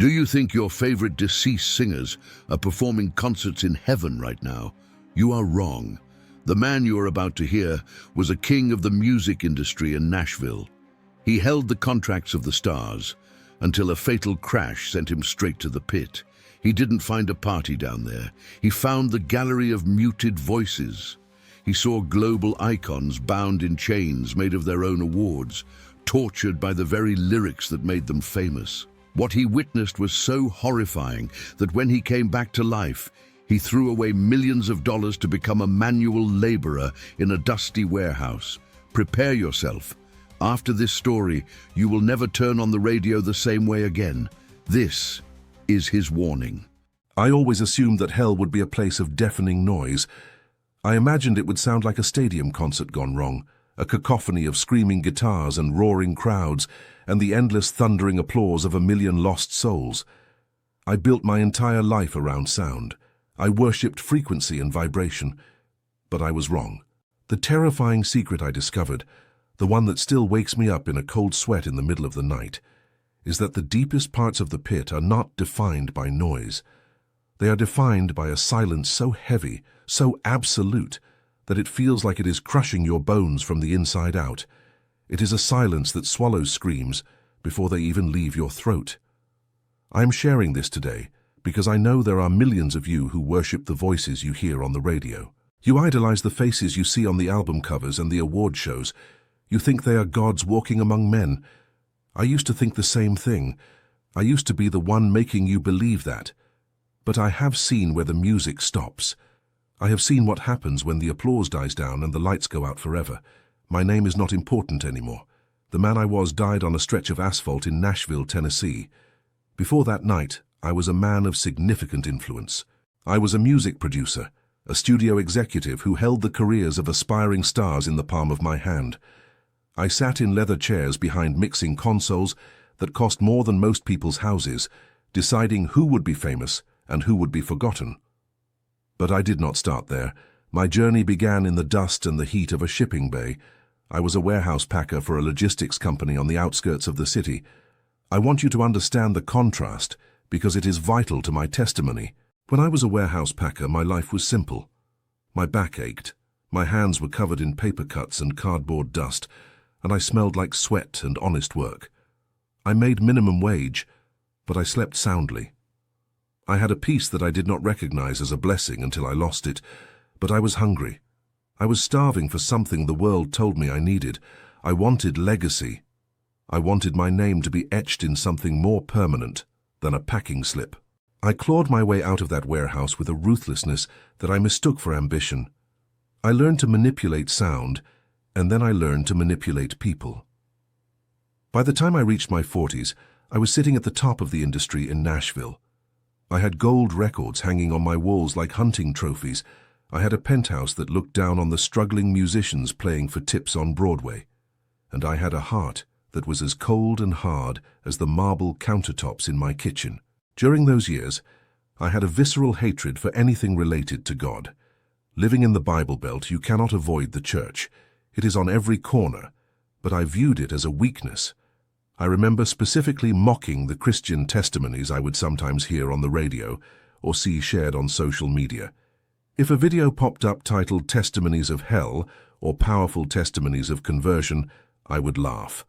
Do you think your favorite deceased singers are performing concerts in heaven right now? You are wrong. The man you are about to hear was a king of the music industry in Nashville. He held the contracts of the stars until a fatal crash sent him straight to the pit. He didn't find a party down there. He found the gallery of muted voices. He saw global icons bound in chains made of their own awards, tortured by the very lyrics that made them famous. What he witnessed was so horrifying that when he came back to life, he threw away millions of dollars to become a manual laborer in a dusty warehouse. Prepare yourself. After this story, you will never turn on the radio the same way again. This is his warning. I always assumed that hell would be a place of deafening noise. I imagined it would sound like a stadium concert gone wrong, a cacophony of screaming guitars and roaring crowds, and the endless thundering applause of a million lost souls. I built my entire life around sound. I worshipped frequency and vibration. But I was wrong. The terrifying secret I discovered, the one that still wakes me up in a cold sweat in the middle of the night, is that the deepest parts of the pit are not defined by noise. They are defined by a silence so heavy, so absolute, that it feels like it is crushing your bones from the inside out. It is a silence that swallows screams before they even leave your throat. I am sharing this today because I know there are millions of you who worship the voices you hear on the radio. You idolize the faces you see on the album covers and the award shows. You think they are gods walking among men. I used to think the same thing. I used to be the one making you believe that. But I have seen where the music stops. I have seen what happens when the applause dies down and the lights go out forever. My name is not important anymore. The man I was died on a stretch of asphalt in Nashville, Tennessee. Before that night, I was a man of significant influence. I was a music producer, a studio executive who held the careers of aspiring stars in the palm of my hand. I sat in leather chairs behind mixing consoles that cost more than most people's houses, deciding who would be famous and who would be forgotten. But I did not start there. My journey began in the dust and the heat of a shipping bay. I was a warehouse packer for a logistics company on the outskirts of the city. I want you to understand the contrast because it is vital to my testimony. When I was a warehouse packer, my life was simple. My back ached. My hands were covered in paper cuts and cardboard dust, and I smelled like sweat and honest work. I made minimum wage, but I slept soundly. I had a peace that I did not recognize as a blessing until I lost it, but I was hungry. I was starving for something the world told me I needed. I wanted legacy. I wanted my name to be etched in something more permanent than a packing slip. I clawed my way out of that warehouse with a ruthlessness that I mistook for ambition. I learned to manipulate sound, and then I learned to manipulate people. By the time I reached my 40s, I was sitting at the top of the industry in Nashville. I had gold records hanging on my walls like hunting trophies. I had a penthouse that looked down on the struggling musicians playing for tips on Broadway. And I had a heart that was as cold and hard as the marble countertops in my kitchen. During those years, I had a visceral hatred for anything related to God. Living in the Bible Belt, you cannot avoid the church. It is on every corner, but I viewed it as a weakness. I remember specifically mocking the Christian testimonies I would sometimes hear on the radio or see shared on social media. If a video popped up titled Testimonies of Hell or Powerful Testimonies of Conversion, I would laugh.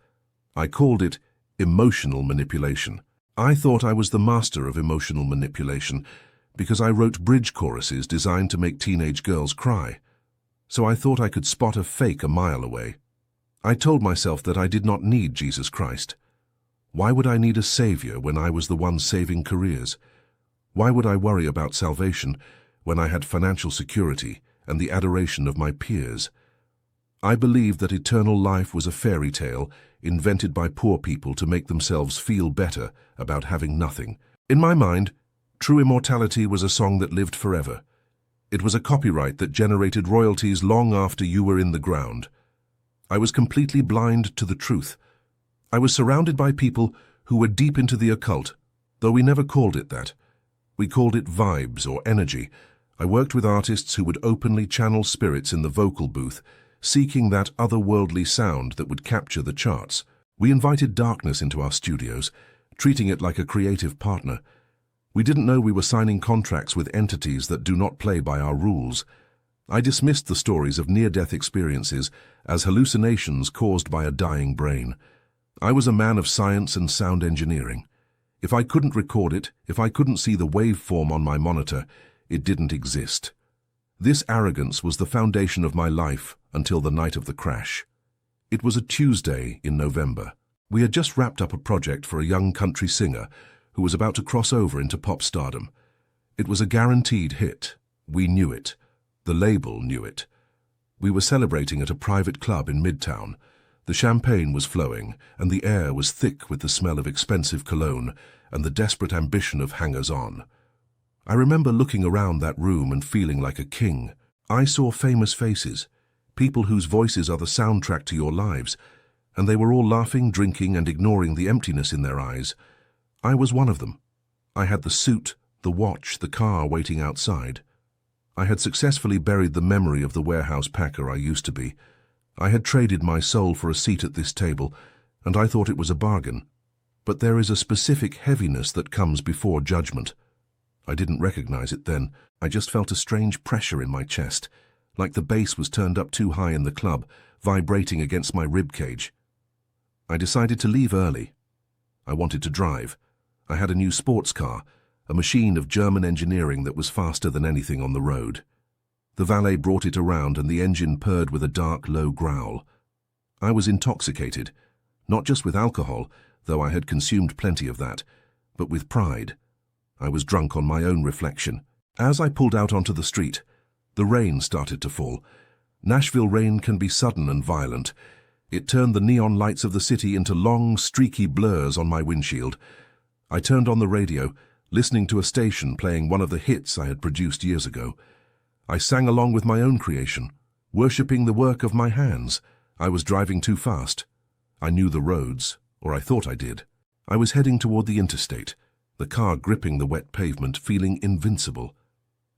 I called it emotional manipulation. I thought I was the master of emotional manipulation because I wrote bridge choruses designed to make teenage girls cry. So I thought I could spot a fake a mile away. I told myself that I did not need Jesus Christ. Why would I need a savior when I was the one saving careers? Why would I worry about salvation when I had financial security and the adoration of my peers? I believed that eternal life was a fairy tale invented by poor people to make themselves feel better about having nothing. In my mind, true immortality was a song that lived forever. It was a copyright that generated royalties long after you were in the ground. I was completely blind to the truth. I was surrounded by people who were deep into the occult, though we never called it that. We called it vibes or energy. I worked with artists who would openly channel spirits in the vocal booth, seeking that otherworldly sound that would capture the charts. We invited darkness into our studios, treating it like a creative partner. We didn't know we were signing contracts with entities that do not play by our rules. I dismissed the stories of near-death experiences as hallucinations caused by a dying brain. I was a man of science and sound engineering. If I couldn't record it, if I couldn't see the waveform on my monitor, it didn't exist. This arrogance was the foundation of my life until the night of the crash. It was a Tuesday in November. We had just wrapped up a project for a young country singer who was about to cross over into pop stardom. It was a guaranteed hit. We knew it. The label knew it. We were celebrating at a private club in Midtown. The champagne was flowing, and the air was thick with the smell of expensive cologne and the desperate ambition of hangers-on. I remember looking around that room and feeling like a king. I saw famous faces, people whose voices are the soundtrack to your lives, and they were all laughing, drinking, and ignoring the emptiness in their eyes. I was one of them. I had the suit, the watch, the car waiting outside. I had successfully buried the memory of the warehouse packer I used to be. I had traded my soul for a seat at this table, and I thought it was a bargain. But there is a specific heaviness that comes before judgment. I didn't recognize it then. I just felt a strange pressure in my chest, like the bass was turned up too high in the club, vibrating against my rib cage. I decided to leave early. I wanted to drive. I had a new sports car, a machine of German engineering that was faster than anything on the road. The valet brought it around and the engine purred with a dark, low growl. I was intoxicated, not just with alcohol, though I had consumed plenty of that, but with pride. I was drunk on my own reflection. As I pulled out onto the street, the rain started to fall. Nashville rain can be sudden and violent. It turned the neon lights of the city into long, streaky blurs on my windshield. I turned on the radio, listening to a station playing one of the hits I had produced years ago. I sang along with my own creation, worshipping the work of my hands. I was driving too fast. I knew the roads, or I thought I did. I was heading toward the interstate, the car gripping the wet pavement, feeling invincible.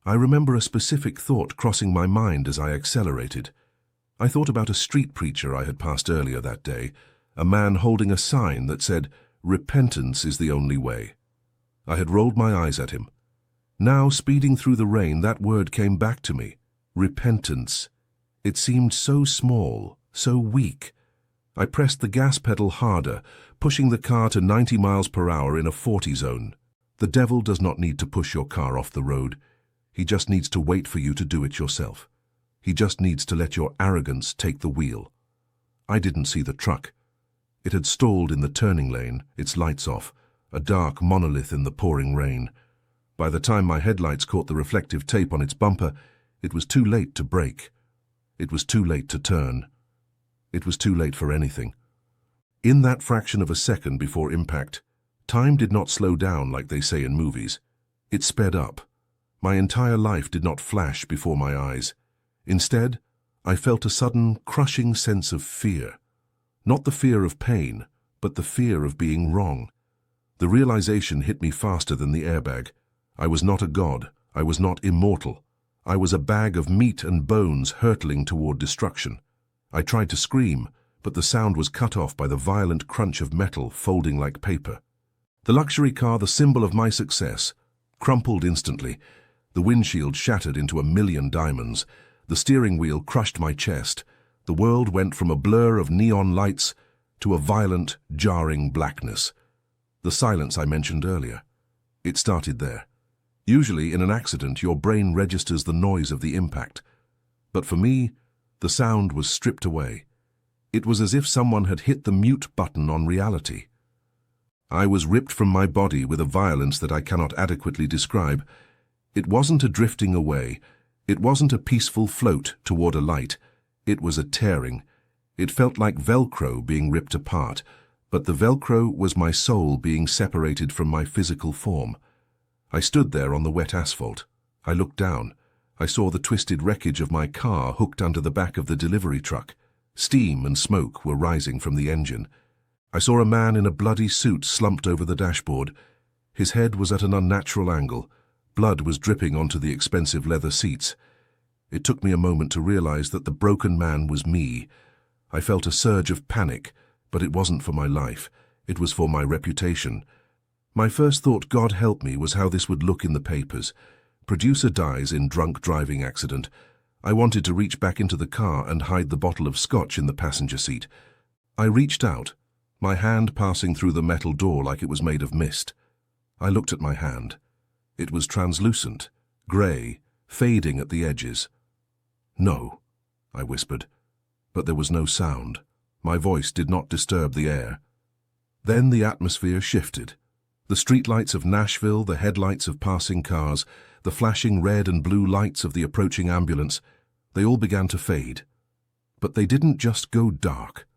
I remember a specific thought crossing my mind as I accelerated. I thought about a street preacher I had passed earlier that day, a man holding a sign that said, "Repentance is the only way." I had rolled my eyes at him. Now, speeding through the rain, that word came back to me. Repentance. It seemed so small, so weak. I pressed the gas pedal harder, pushing the car to 90 miles per hour in a 40 zone. The devil does not need to push your car off the road. He just needs to wait for you to do it yourself. He just needs to let your arrogance take the wheel. I didn't see the truck. It had stalled in the turning lane, its lights off, a dark monolith in the pouring rain. By the time my headlights caught the reflective tape on its bumper, it was too late to brake. It was too late to turn. It was too late for anything. In that fraction of a second before impact, time did not slow down like they say in movies. It sped up. My entire life did not flash before my eyes. Instead, I felt a sudden, crushing sense of fear. Not the fear of pain, but the fear of being wrong. The realization hit me faster than the airbag. I was not a god. I was not immortal. I was a bag of meat and bones hurtling toward destruction. I tried to scream, but the sound was cut off by the violent crunch of metal folding like paper. The luxury car, the symbol of my success, crumpled instantly. The windshield shattered into a million diamonds. The steering wheel crushed my chest. The world went from a blur of neon lights to a violent, jarring blackness. The silence I mentioned earlier. It started there. Usually, in an accident, your brain registers the noise of the impact. But for me, the sound was stripped away. It was as if someone had hit the mute button on reality. I was ripped from my body with a violence that I cannot adequately describe. It wasn't a drifting away. It wasn't a peaceful float toward a light. It was a tearing. It felt like Velcro being ripped apart, but the Velcro was my soul being separated from my physical form. I stood there on the wet asphalt. I looked down. I saw the twisted wreckage of my car hooked under the back of the delivery truck. Steam and smoke were rising from the engine. I saw a man in a bloody suit slumped over the dashboard. His head was at an unnatural angle. Blood was dripping onto the expensive leather seats. It took me a moment to realize that the broken man was me. I felt a surge of panic, but it wasn't for my life. It was for my reputation. My first thought, God help me, was how this would look in the papers. Producer dies in drunk driving accident. I wanted to reach back into the car and hide the bottle of scotch in the passenger seat. I reached out, my hand passing through the metal door like it was made of mist. I looked at my hand. It was translucent, grey, fading at the edges. "No," I whispered, but there was no sound. My voice did not disturb the air. Then the atmosphere shifted. The streetlights of Nashville, the headlights of passing cars, the flashing red and blue lights of the approaching ambulance, they all began to fade. But they didn't just go dark.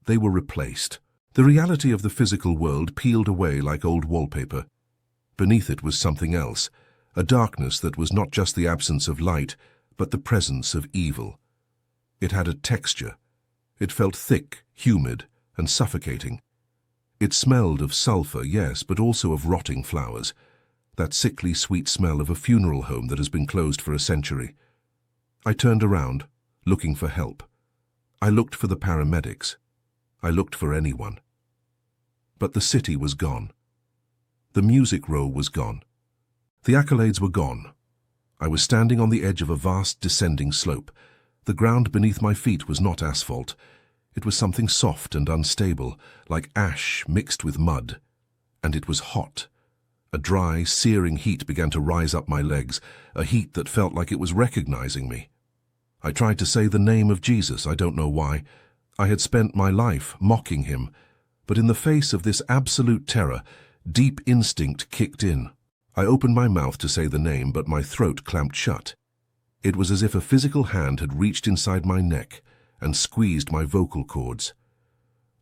They were replaced. The reality of the physical world peeled away like old wallpaper. Beneath it was something else, a darkness that was not just the absence of light, but the presence of evil. It had a texture. It felt thick, humid, and suffocating. It smelled of sulfur, yes, but also of rotting flowers, that sickly sweet smell of a funeral home that has been closed for a century. I turned around, looking for help. I looked for the paramedics. I looked for anyone. But the city was gone. The music row was gone. The accolades were gone. I was standing on the edge of a vast descending slope. The ground beneath my feet was not asphalt. It was something soft and unstable, like ash mixed with mud. And it was hot. A dry, searing heat began to rise up my legs, a heat that felt like it was recognizing me. I tried to say the name of Jesus, I don't know why. I had spent my life mocking him, but in the face of this absolute terror, deep instinct kicked in. I opened my mouth to say the name, but my throat clamped shut. It was as if a physical hand had reached inside my neck and squeezed my vocal cords.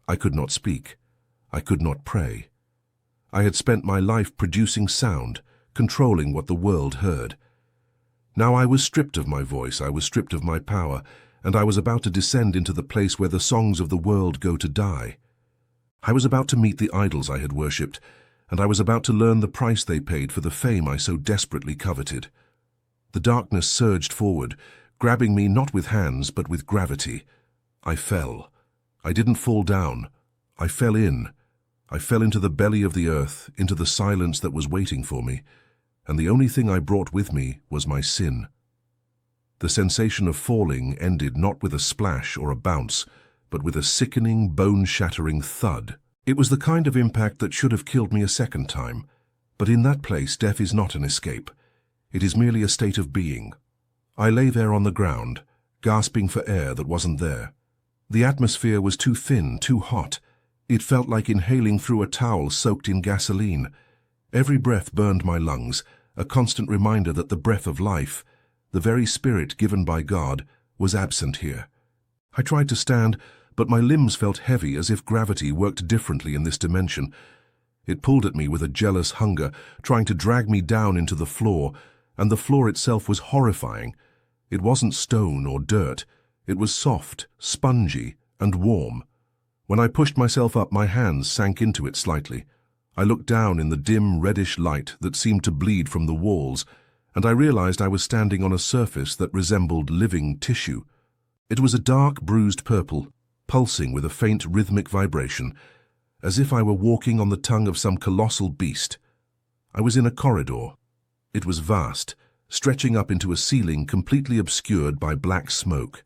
I could not speak. I could not pray. I had spent my life producing sound, controlling what the world heard. Now I was stripped of my voice, I was stripped of my power, and I was about to descend into the place where the songs of the world go to die. I was about to meet the idols I had worshipped, and I was about to learn the price they paid for the fame I so desperately coveted. The darkness surged forward, grabbing me not with hands but with gravity. I fell. I didn't fall down. I fell in. I fell into the belly of the earth, into the silence that was waiting for me, and the only thing I brought with me was my sin. The sensation of falling ended not with a splash or a bounce, but with a sickening, bone-shattering thud. It was the kind of impact that should have killed me a second time, but in that place death is not an escape. It is merely a state of being. I lay there on the ground, gasping for air that wasn't there. The atmosphere was too thin, too hot. It felt like inhaling through a towel soaked in gasoline. Every breath burned my lungs, a constant reminder that the breath of life, the very spirit given by God, was absent here. I tried to stand, but my limbs felt heavy, as if gravity worked differently in this dimension. It pulled at me with a jealous hunger, trying to drag me down into the floor, and the floor itself was horrifying. It wasn't stone or dirt. It was soft, spongy, and warm. When I pushed myself up, my hands sank into it slightly. I looked down in the dim, reddish light that seemed to bleed from the walls, and I realized I was standing on a surface that resembled living tissue. It was a dark, bruised purple, pulsing with a faint rhythmic vibration, as if I were walking on the tongue of some colossal beast. I was in a corridor. It was vast, stretching up into a ceiling completely obscured by black smoke.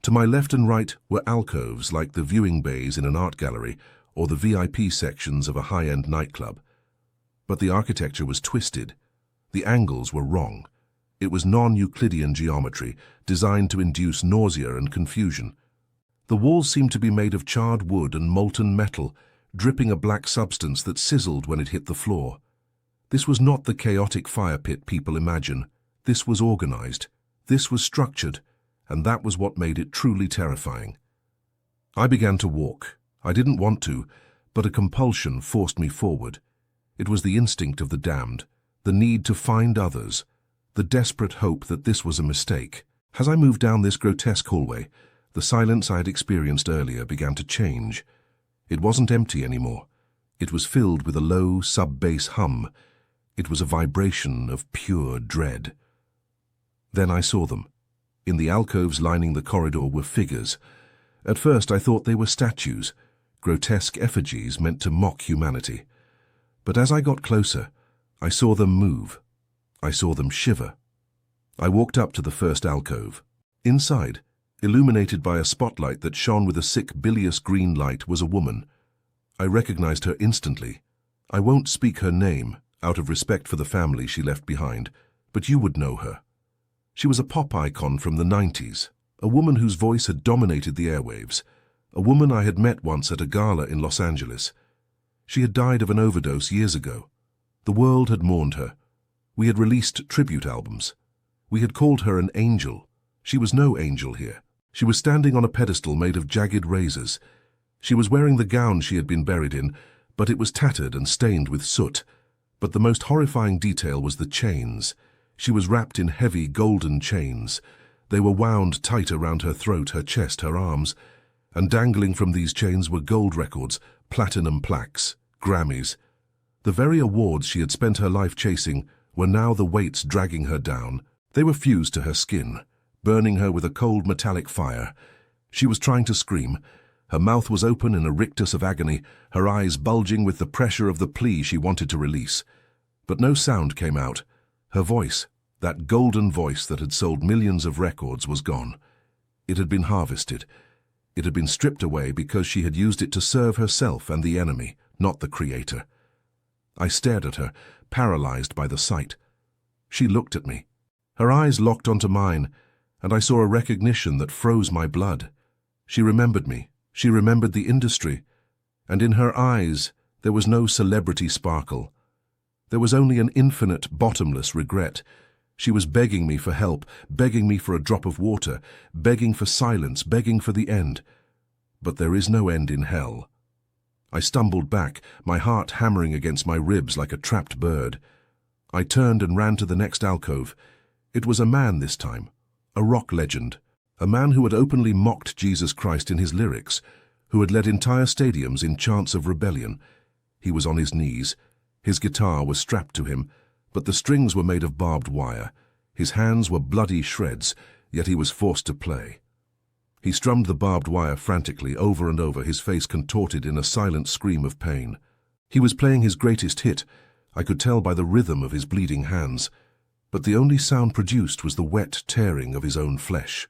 To my left and right were alcoves like the viewing bays in an art gallery or the VIP sections of a high-end nightclub. But the architecture was twisted. The angles were wrong. It was non-Euclidean geometry, designed to induce nausea and confusion. The walls seemed to be made of charred wood and molten metal, dripping a black substance that sizzled when it hit the floor. This was not the chaotic fire pit people imagine. This was organized. This was structured, and that was what made it truly terrifying. I began to walk. I didn't want to, but a compulsion forced me forward. It was the instinct of the damned, the need to find others, the desperate hope that this was a mistake. As I moved down this grotesque hallway, the silence I had experienced earlier began to change. It wasn't empty anymore. It was filled with a low, sub-bass hum. It was a vibration of pure dread. Then I saw them. In the alcoves lining the corridor were figures. At first I thought they were statues, grotesque effigies meant to mock humanity. But as I got closer, I saw them move. I saw them shiver. I walked up to the first alcove. Inside, illuminated by a spotlight that shone with a sick, bilious green light, was a woman. I recognized her instantly. I won't speak her name, out of respect for the family she left behind, but you would know her. She was a pop icon from the 90s, a woman whose voice had dominated the airwaves, a woman I had met once at a gala in Los Angeles. She had died of an overdose years ago. The world had mourned her. We had released tribute albums. We had called her an angel. She was no angel here. She was standing on a pedestal made of jagged razors. She was wearing the gown she had been buried in, but it was tattered and stained with soot. But the most horrifying detail was the chains. She was wrapped in heavy golden chains. They were wound tight around her throat, her chest, her arms, and dangling from these chains were gold records, platinum plaques, Grammys. The very awards she had spent her life chasing were now the weights dragging her down. They were fused to her skin, burning her with a cold metallic fire. She was trying to scream. Her mouth was open in a rictus of agony, her eyes bulging with the pressure of the plea she wanted to release. But no sound came out. Her voice, that golden voice that had sold millions of records, was gone. It had been harvested. It had been stripped away because she had used it to serve herself and the enemy, not the Creator. I stared at her, paralyzed by the sight. She looked at me. Her eyes locked onto mine, and I saw a recognition that froze my blood. She remembered me. She remembered the industry. And in her eyes, there was no celebrity sparkle. There was only an infinite, bottomless regret. She was begging me for help, begging me for a drop of water, begging for silence, begging for the end. But there is no end in hell. I stumbled back, my heart hammering against my ribs like a trapped bird. I turned and ran to the next alcove. It was a man this time, a rock legend, a man who had openly mocked Jesus Christ in his lyrics, who had led entire stadiums in chants of rebellion. He was on his knees. His guitar was strapped to him, but the strings were made of barbed wire. His hands were bloody shreds, yet he was forced to play. He strummed the barbed wire frantically, over and over, his face contorted in a silent scream of pain. He was playing his greatest hit. I could tell by the rhythm of his bleeding hands. But the only sound produced was the wet tearing of his own flesh.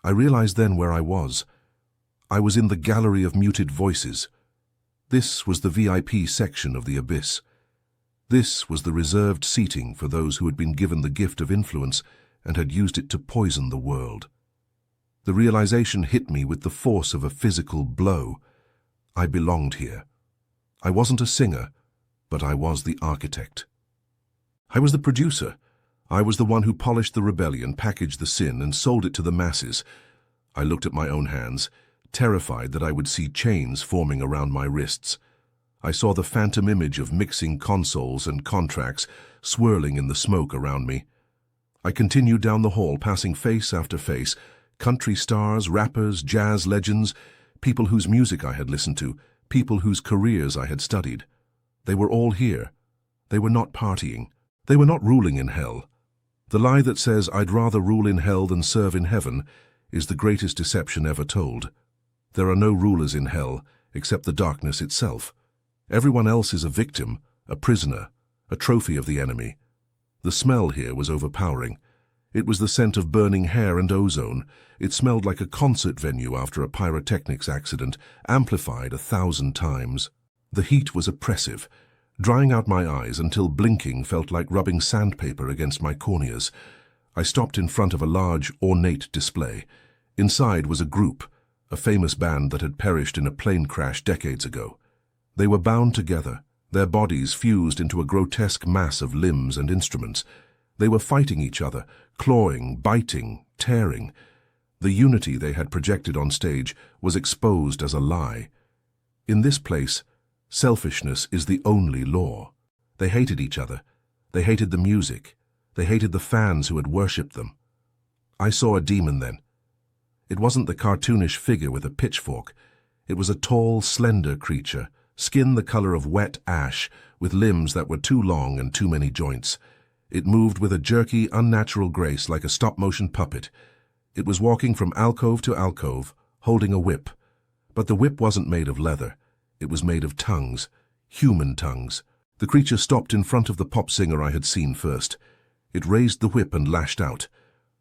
I realized then where I was. I was in the gallery of muted voices. This was the VIP section of the abyss. This was the reserved seating for those who had been given the gift of influence and had used it to poison the world. The realization hit me with the force of a physical blow. I belonged here. I wasn't a singer, but I was the architect. I was the producer. I was the one who polished the rebellion, packaged the sin, and sold it to the masses. I looked at my own hands, terrified that I would see chains forming around my wrists. I saw the phantom image of mixing consoles and contracts swirling in the smoke around me. I continued down the hall, passing face after face, country stars, rappers, jazz legends, people whose music I had listened to, people whose careers I had studied. They were all here. They were not partying. They were not ruling in hell. The lie that says I'd rather rule in hell than serve in heaven is the greatest deception ever told. There are no rulers in hell except the darkness itself. Everyone else is a victim, a prisoner, a trophy of the enemy. The smell here was overpowering. It was the scent of burning hair and ozone. It smelled like a concert venue after a pyrotechnics accident, amplified 1,000 times. The heat was oppressive, drying out my eyes until blinking felt like rubbing sandpaper against my corneas. I stopped in front of a large, ornate display. Inside was a group, a famous band that had perished in a plane crash decades ago. They were bound together, their bodies fused into a grotesque mass of limbs and instruments. They were fighting each other, clawing, biting, tearing. The unity they had projected on stage was exposed as a lie. In this place, selfishness is the only law. They hated each other. They hated the music. They hated the fans who had worshipped them. I saw a demon then. It wasn't the cartoonish figure with a pitchfork. It was a tall, slender creature, skin the color of wet ash, with limbs that were too long and too many joints. It moved with a jerky, unnatural grace like a stop-motion puppet. It was walking from alcove to alcove, holding a whip. But the whip wasn't made of leather. It was made of tongues, human tongues. The creature stopped in front of the pop singer I had seen first. It raised the whip and lashed out.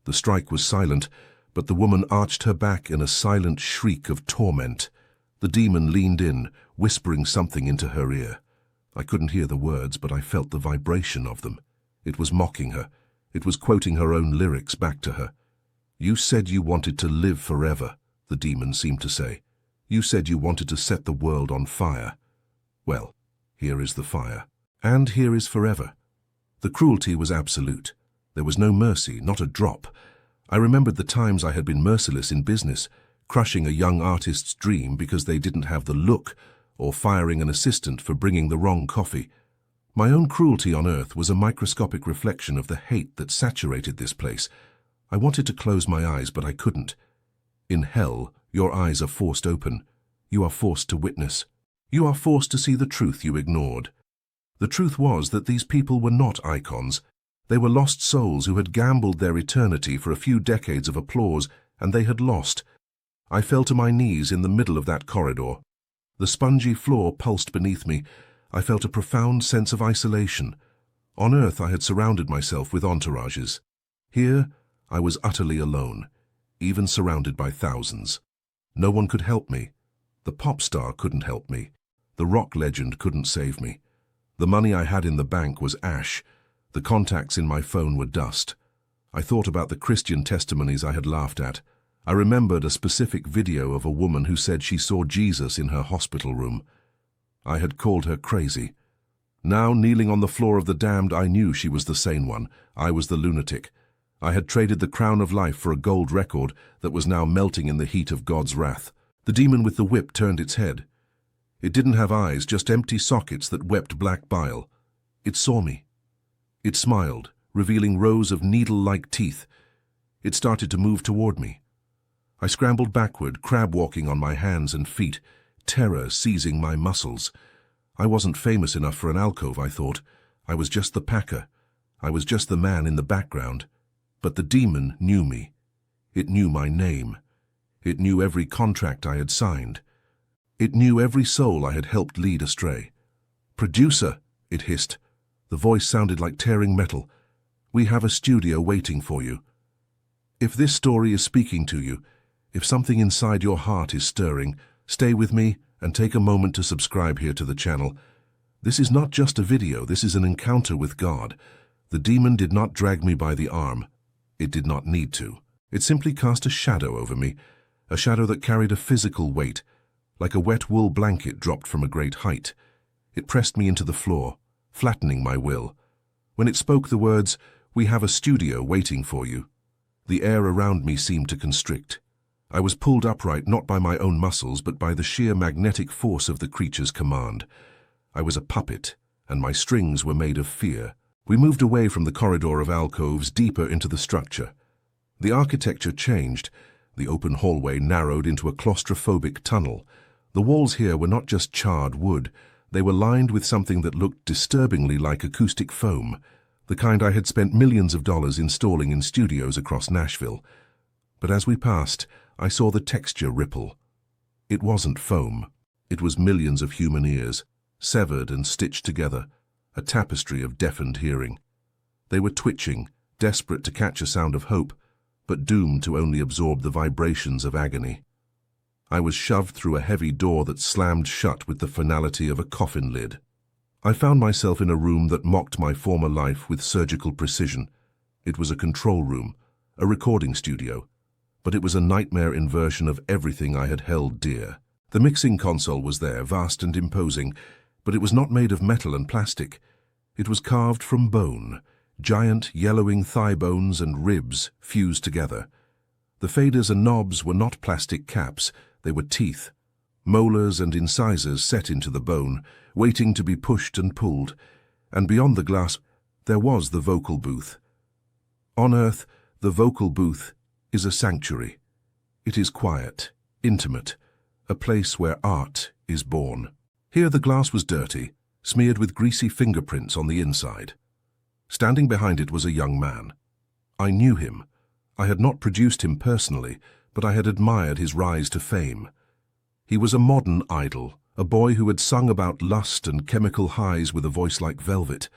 The strike was silent, but the woman arched her back in a silent shriek of torment. The demon leaned in, whispering something into her ear. I couldn't hear the words, but I felt the vibration of them. It was mocking her. It was quoting her own lyrics back to her. "You said you wanted to live forever," the demon seemed to say. "You said you wanted to set the world on fire. Well, here is the fire. And here is forever." The cruelty was absolute. There was no mercy, not a drop. I remembered the times I had been merciless in business, crushing a young artist's dream because they didn't have the look, or firing an assistant for bringing the wrong coffee. My own cruelty on earth was a microscopic reflection of the hate that saturated this place. I wanted to close my eyes, but I couldn't. In hell, your eyes are forced open. You are forced to witness. You are forced to see the truth you ignored. The truth was that these people were not icons. They were lost souls who had gambled their eternity for a few decades of applause, and they had lost. I fell to my knees in the middle of that corridor. The spongy floor pulsed beneath me. I felt a profound sense of isolation. On earth I had surrounded myself with entourages. Here I was utterly alone, even surrounded by thousands. No one could help me. The pop star couldn't help me. The rock legend couldn't save me. The money I had in the bank was ash. The contacts in my phone were dust. I thought about the Christian testimonies I had laughed at. I remembered a specific video of a woman who said she saw Jesus in her hospital room. I had called her crazy. Now, kneeling on the floor of the damned, I knew she was the sane one. I was the lunatic. I had traded the crown of life for a gold record that was now melting in the heat of God's wrath. The demon with the whip turned its head. It didn't have eyes, just empty sockets that wept black bile. It saw me. It smiled, revealing rows of needle-like teeth. It started to move toward me. I scrambled backward, crab-walking on my hands and feet, terror seizing my muscles. I wasn't famous enough for an alcove, I thought. I was just the packer. I was just the man in the background. But the demon knew me. It knew my name. It knew every contract I had signed. It knew every soul I had helped lead astray. "Producer," it hissed. The voice sounded like tearing metal. "We have a studio waiting for you. If this story is speaking to you, if something inside your heart is stirring, stay with me and take a moment to subscribe here to the channel. This is not just a video, this is an encounter with God. The demon did not drag me by the arm. It did not need to. It simply cast a shadow over me, a shadow that carried a physical weight, like a wet wool blanket dropped from a great height. It pressed me into the floor, flattening my will. When it spoke the words, "We have a studio waiting for you," the air around me seemed to constrict. I was pulled upright not by my own muscles, but by the sheer magnetic force of the creature's command. I was a puppet, and my strings were made of fear. We moved away from the corridor of alcoves deeper into the structure. The architecture changed. The open hallway narrowed into a claustrophobic tunnel. The walls here were not just charred wood. They were lined with something that looked disturbingly like acoustic foam, the kind I had spent millions of dollars installing in studios across Nashville. But as we passed, I saw the texture ripple. It wasn't foam. It was millions of human ears, severed and stitched together, a tapestry of deafened hearing. They were twitching, desperate to catch a sound of hope, but doomed to only absorb the vibrations of agony. I was shoved through a heavy door that slammed shut with the finality of a coffin lid. I found myself in a room that mocked my former life with surgical precision. It was a control room, a recording studio, but it was a nightmare inversion of everything I had held dear. The mixing console was there, vast and imposing, but it was not made of metal and plastic. It was carved from bone, giant yellowing thigh bones and ribs fused together. The faders and knobs were not plastic caps, they were teeth, molars and incisors set into the bone, waiting to be pushed and pulled, and beyond the glass there was the vocal booth. On earth, the vocal booth is a sanctuary. It is quiet, intimate, a place where art is born. Here the glass was dirty, smeared with greasy fingerprints on the inside. Standing behind it was a young man. I knew him. I had not produced him personally, but I had admired his rise to fame. He was a modern idol, a boy who had sung about lust and chemical highs with a voice like velvet.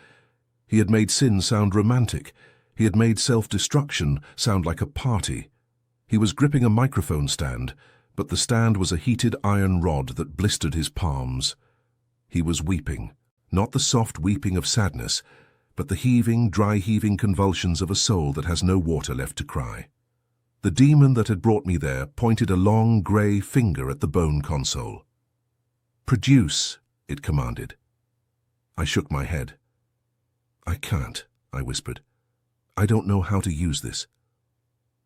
He had made sin sound romantic. He had made self-destruction sound like a party. He was gripping a microphone stand, but the stand was a heated iron rod that blistered his palms. He was weeping, not the soft weeping of sadness, but the heaving, dry-heaving convulsions of a soul that has no water left to cry. The demon that had brought me there pointed a long, grey finger at the bone console. "Produce," it commanded. I shook my head. "I can't," I whispered. "I don't know how to use this."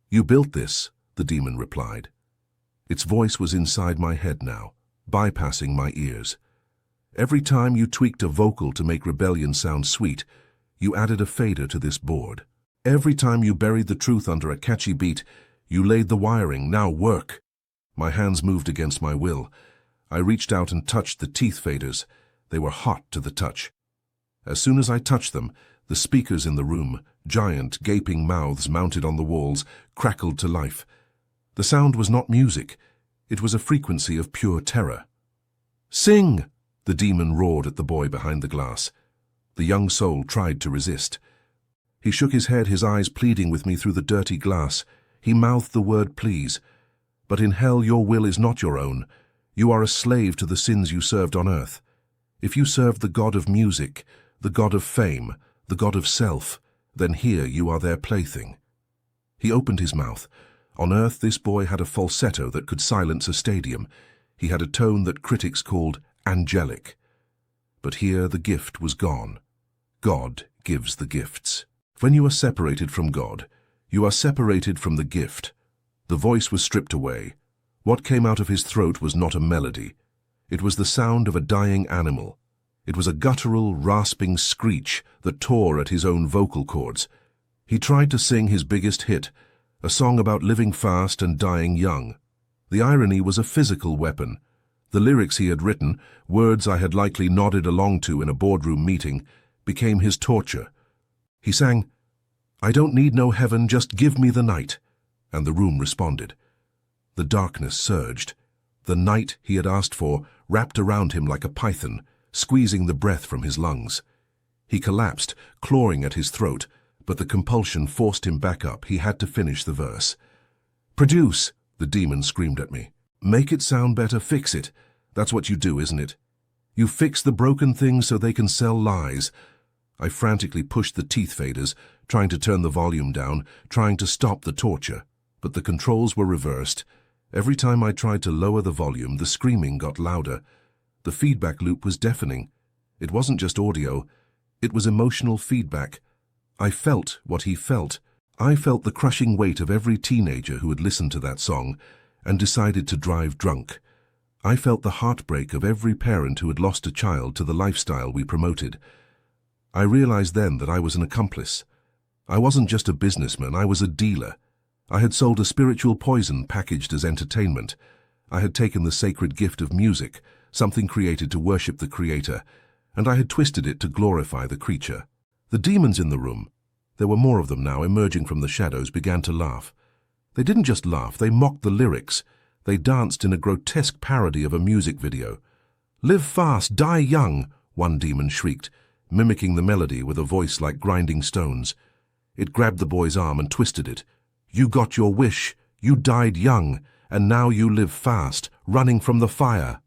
"You built this," the demon replied. Its voice was inside my head now, bypassing my ears. Every time you tweaked a vocal to make rebellion sound sweet, you added a fader to this board. Every time you buried the truth under a catchy beat, you laid the wiring. Now work. My hands moved against my will. I reached out and touched the teeth faders. They were hot to the touch. As soon as I touched them, the speakers in the room, giant, gaping mouths mounted on the walls, crackled to life. The sound was not music. It was a frequency of pure terror. "Sing!" the demon roared at the boy behind the glass. The young soul tried to resist. He shook his head, his eyes pleading with me through the dirty glass. He mouthed the word please. "But in hell your will is not your own. You are a slave to the sins you served on earth. If you served the god of music, the god of fame, the god of self, then here you are their plaything." He opened his mouth. On earth this boy had a falsetto that could silence a stadium. He had a tone that critics called angelic. But here the gift was gone. God gives the gifts. When you are separated from God, you are separated from the gift. The voice was stripped away. What came out of his throat was not a melody. It was the sound of a dying animal. It was a guttural, rasping screech that tore at his own vocal cords. He tried to sing his biggest hit, a song about living fast and dying young. The irony was a physical weapon. The lyrics he had written, words I had likely nodded along to in a boardroom meeting, became his torture. He sang, "I don't need no heaven, just give me the night," and the room responded. The darkness surged. The night he had asked for wrapped around him like a python, squeezing the breath from his lungs. He collapsed, clawing at his throat, but the compulsion forced him back up. He had to finish the verse. "Produce," the demon screamed at me. "Make it sound better, fix it. That's what you do, isn't it? You fix the broken things so they can sell lies." I frantically pushed the teeth faders, trying to turn the volume down, trying to stop the torture. But the controls were reversed. Every time I tried to lower the volume, the screaming got louder. The feedback loop was deafening. It wasn't just audio, it was emotional feedback. I felt what he felt. I felt the crushing weight of every teenager who had listened to that song and decided to drive drunk. I felt the heartbreak of every parent who had lost a child to the lifestyle we promoted. I realized then that I was an accomplice. I wasn't just a businessman, I was a dealer. I had sold a spiritual poison packaged as entertainment. I had taken the sacred gift of music, something created to worship the Creator, and I had twisted it to glorify the creature. The demons in the room, there were more of them now emerging from the shadows, began to laugh. They didn't just laugh, they mocked the lyrics. They danced in a grotesque parody of a music video. "Live fast, die young," one demon shrieked, mimicking the melody with a voice like grinding stones. It grabbed the boy's arm and twisted it. "You got your wish, you died young, and now you live fast, running from the fire."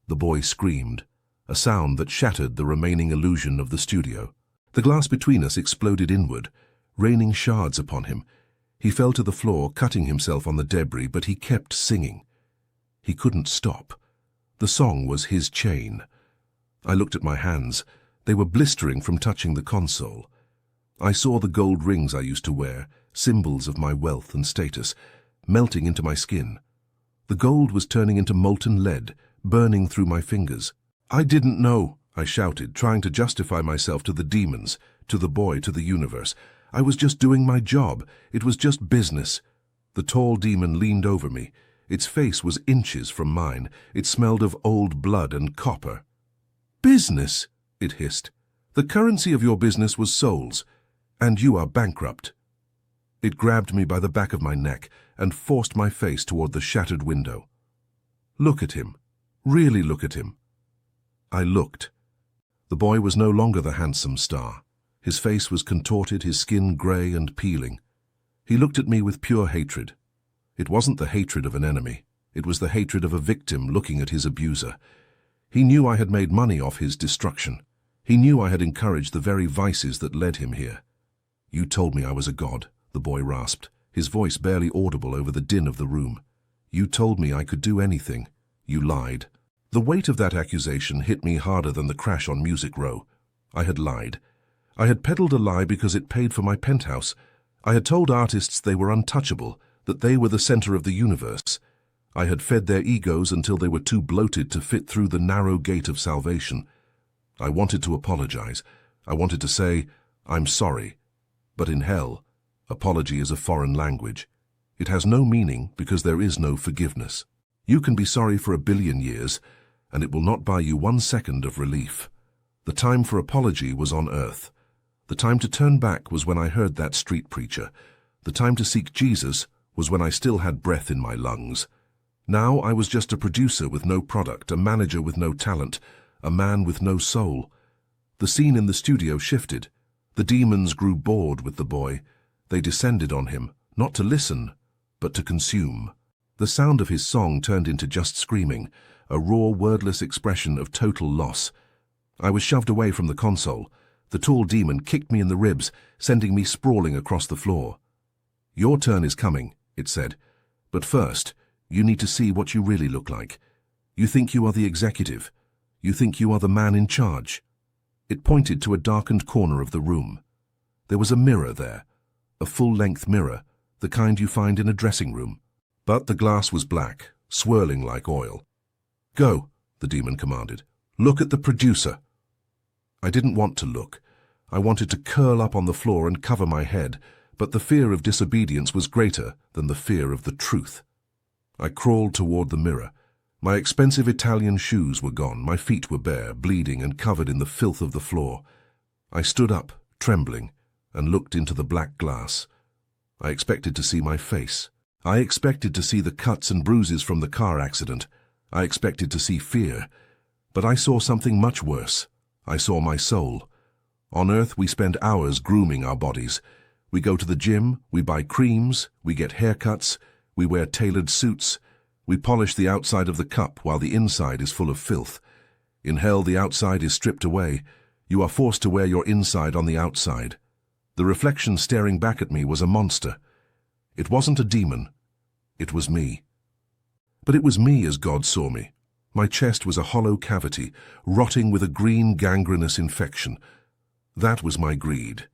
The boy screamed, a sound that shattered the remaining illusion of the studio. The glass between us exploded inward, raining shards upon him. He fell to the floor, cutting himself on the debris, but he kept singing. He couldn't stop. The song was his chain. I looked at my hands. They were blistering from touching the console. I saw the gold rings I used to wear, symbols of my wealth and status, melting into my skin. The gold was turning into molten lead, burning through my fingers. "I didn't know," I shouted, trying to justify myself to the demons, to the boy, to the universe. "I was just doing my job. It was just business." The tall demon leaned over me. Its face was inches from mine. It smelled of old blood and copper. "Business?" it hissed. "The currency of your business was souls, and you are bankrupt." It grabbed me by the back of my neck and forced my face toward the shattered window. "Look at him. Really look at him. I looked. The boy was no longer the handsome star. His face was contorted, his skin grey and peeling. He looked at me with pure hatred. It wasn't the hatred of an enemy. It was the hatred of a victim looking at his abuser. He knew I had made money off his destruction. He knew I had encouraged the very vices that led him here. "You told me I was a god," the boy rasped, his voice barely audible over the din of the room. "You told me I could do anything. You lied." The weight of that accusation hit me harder than the crash on Music Row. I had lied. I had peddled a lie because it paid for my penthouse. I had told artists they were untouchable, that they were the center of the universe. I had fed their egos until they were too bloated to fit through the narrow gate of salvation. I wanted to apologize. I wanted to say, "I'm sorry." But in hell, apology is a foreign language. It has no meaning because there is no forgiveness. You can be sorry for 1,000,000,000 years, and it will not buy you 1 second of relief. The time for apology was on earth. The time to turn back was when I heard that street preacher. The time to seek Jesus was when I still had breath in my lungs. Now I was just a producer with no product, a manager with no talent, a man with no soul. The scene in the studio shifted. The demons grew bored with the boy. They descended on him, not to listen, but to consume. The sound of his song turned into just screaming, a raw, wordless expression of total loss. I was shoved away from the console. The tall demon kicked me in the ribs, sending me sprawling across the floor. "Your turn is coming," it said. "But first, you need to see what you really look like. You think you are the executive. You think you are the man in charge." It pointed to a darkened corner of the room. There was a mirror there, a full-length mirror, the kind you find in a dressing room. But the glass was black, swirling like oil. "Go," the demon commanded. "Look at the producer." I didn't want to look. I wanted to curl up on the floor and cover my head, but the fear of disobedience was greater than the fear of the truth. I crawled toward the mirror. My expensive Italian shoes were gone, my feet were bare, bleeding and covered in the filth of the floor. I stood up, trembling, and looked into the black glass. I expected to see my face. I expected to see the cuts and bruises from the car accident. I expected to see fear. But I saw something much worse. I saw my soul. On earth we spend hours grooming our bodies. We go to the gym, we buy creams, we get haircuts, we wear tailored suits. We polish the outside of the cup while the inside is full of filth. In hell, the outside is stripped away. You are forced to wear your inside on the outside. The reflection staring back at me was a monster. It wasn't a demon. It was me. But it was me as God saw me. My chest was a hollow cavity, rotting with a green gangrenous infection. That was my greed.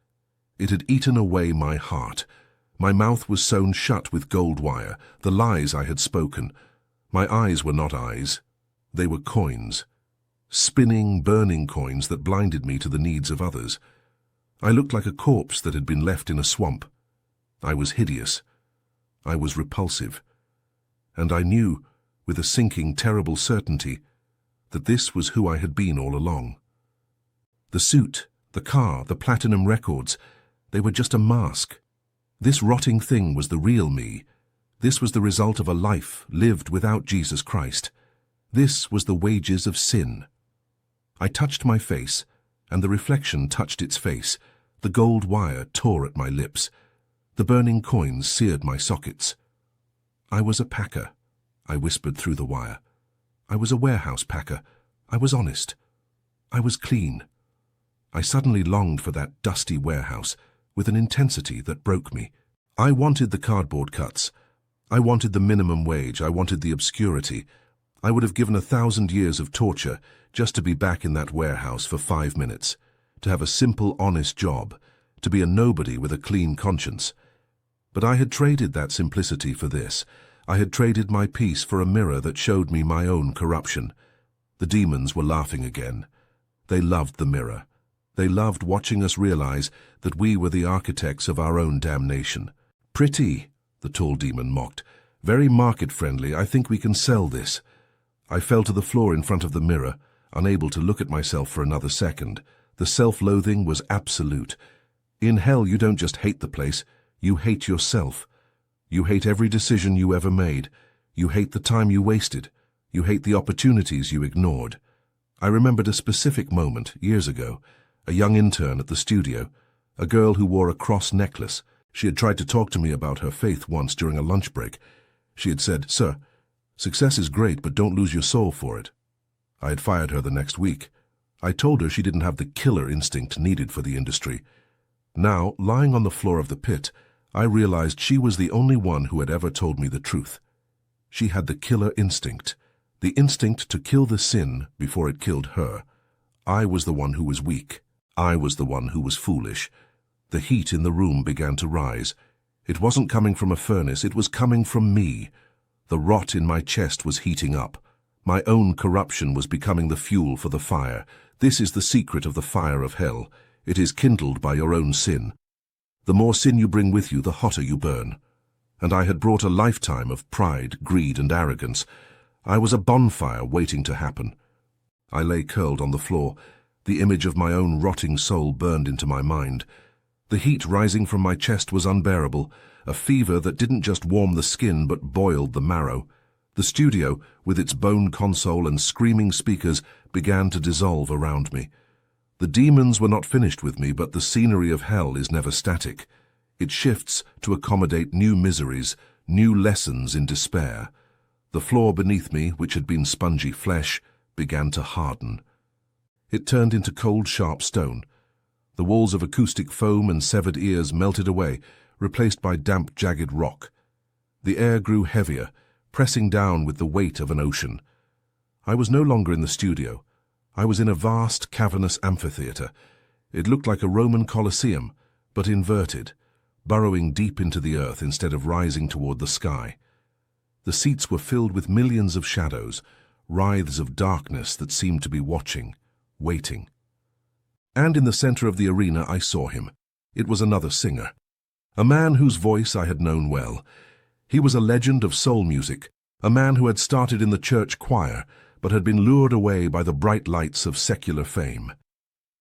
It had eaten away my heart. My mouth was sewn shut with gold wire, the lies I had spoken. My eyes were not eyes. They were coins. Spinning, burning coins that blinded me to the needs of others. I looked like a corpse that had been left in a swamp. I was hideous. I was repulsive. And I knew, with a sinking, terrible certainty, that this was who I had been all along. The suit, the car, the platinum records, they were just a mask. This rotting thing was the real me. This was the result of a life lived without Jesus Christ. This was the wages of sin. I touched my face, and the reflection touched its face. The gold wire tore at my lips. The burning coins seared my sockets. I was a packer, I whispered through the wire. I was a warehouse packer. I was honest. I was clean. I suddenly longed for that dusty warehouse with an intensity that broke me. I wanted the cardboard cuts. I wanted the minimum wage. I wanted the obscurity. I would have given 1,000 years of torture just to be back in that warehouse for 5 minutes, to have a simple, honest job, to be a nobody with a clean conscience. But I had traded that simplicity for this. I had traded my peace for a mirror that showed me my own corruption. The demons were laughing again. They loved the mirror. They loved watching us realize that we were the architects of our own damnation. "Pretty," the tall demon mocked. "Very market-friendly. I think we can sell this." I fell to the floor in front of the mirror, unable to look at myself for another second. The self-loathing was absolute. In hell, you don't just hate the place, you hate yourself. You hate every decision you ever made. You hate the time you wasted. You hate the opportunities you ignored. I remembered a specific moment, years ago, a young intern at the studio, a girl who wore a cross necklace. She had tried to talk to me about her faith once during a lunch break. She had said, "Sir, success is great, but don't lose your soul for it." I had fired her the next week. I told her she didn't have the killer instinct needed for the industry. Now, lying on the floor of the pit, I realized she was the only one who had ever told me the truth. She had the killer instinct, the instinct to kill the sin before it killed her. I was the one who was weak. I was the one who was foolish. The heat in the room began to rise. It wasn't coming from a furnace, it was coming from me. The rot in my chest was heating up. My own corruption was becoming the fuel for the fire. This is the secret of the fire of hell. It is kindled by your own sin. The more sin you bring with you, the hotter you burn. And I had brought a lifetime of pride, greed, and arrogance. I was a bonfire waiting to happen. I lay curled on the floor. The image of my own rotting soul burned into my mind. The heat rising from my chest was unbearable, a fever that didn't just warm the skin but boiled the marrow. The studio, with its bone console and screaming speakers, began to dissolve around me. The demons were not finished with me, but the scenery of hell is never static. It shifts to accommodate new miseries, new lessons in despair. The floor beneath me, which had been spongy flesh, began to harden. It turned into cold, sharp stone. The walls of acoustic foam and severed ears melted away, replaced by damp, jagged rock. The air grew heavier, pressing down with the weight of an ocean. I was no longer in the studio. I was in a vast, cavernous amphitheater. It looked like a Roman Colosseum, but inverted, burrowing deep into the earth instead of rising toward the sky. The seats were filled with millions of shadows, writhes of darkness that seemed to be watching, waiting. And in the center of the arena I saw him. It was another singer, a man whose voice I had known well. He was a legend of soul music, a man who had started in the church choir, but had been lured away by the bright lights of secular fame.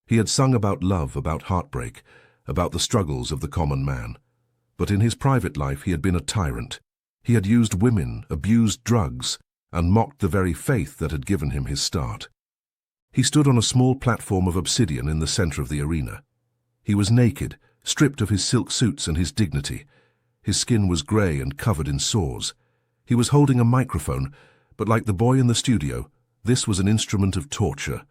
He had sung about love, about heartbreak, about the struggles of the common man. But in his private life he had been a tyrant. He had used women, abused drugs, and mocked the very faith that had given him his start. He stood on a small platform of obsidian in the center of the arena. He was naked, stripped of his silk suits and his dignity. His skin was gray and covered in sores. He was holding a microphone, but like the boy in the studio, this was an instrument of torture.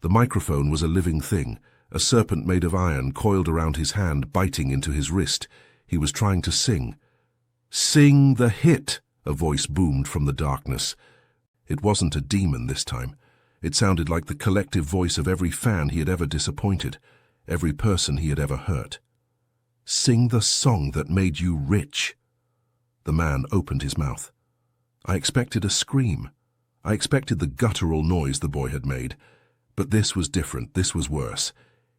The microphone was a living thing, a serpent made of iron coiled around his hand, biting into his wrist. He was trying to sing. "Sing the hit," a voice boomed from the darkness. It wasn't a demon this time. It sounded like the collective voice of every fan he had ever disappointed, every person he had ever hurt. "Sing the song that made you rich." The man opened his mouth. I expected a scream. I expected the guttural noise the boy had made. But this was different, this was worse.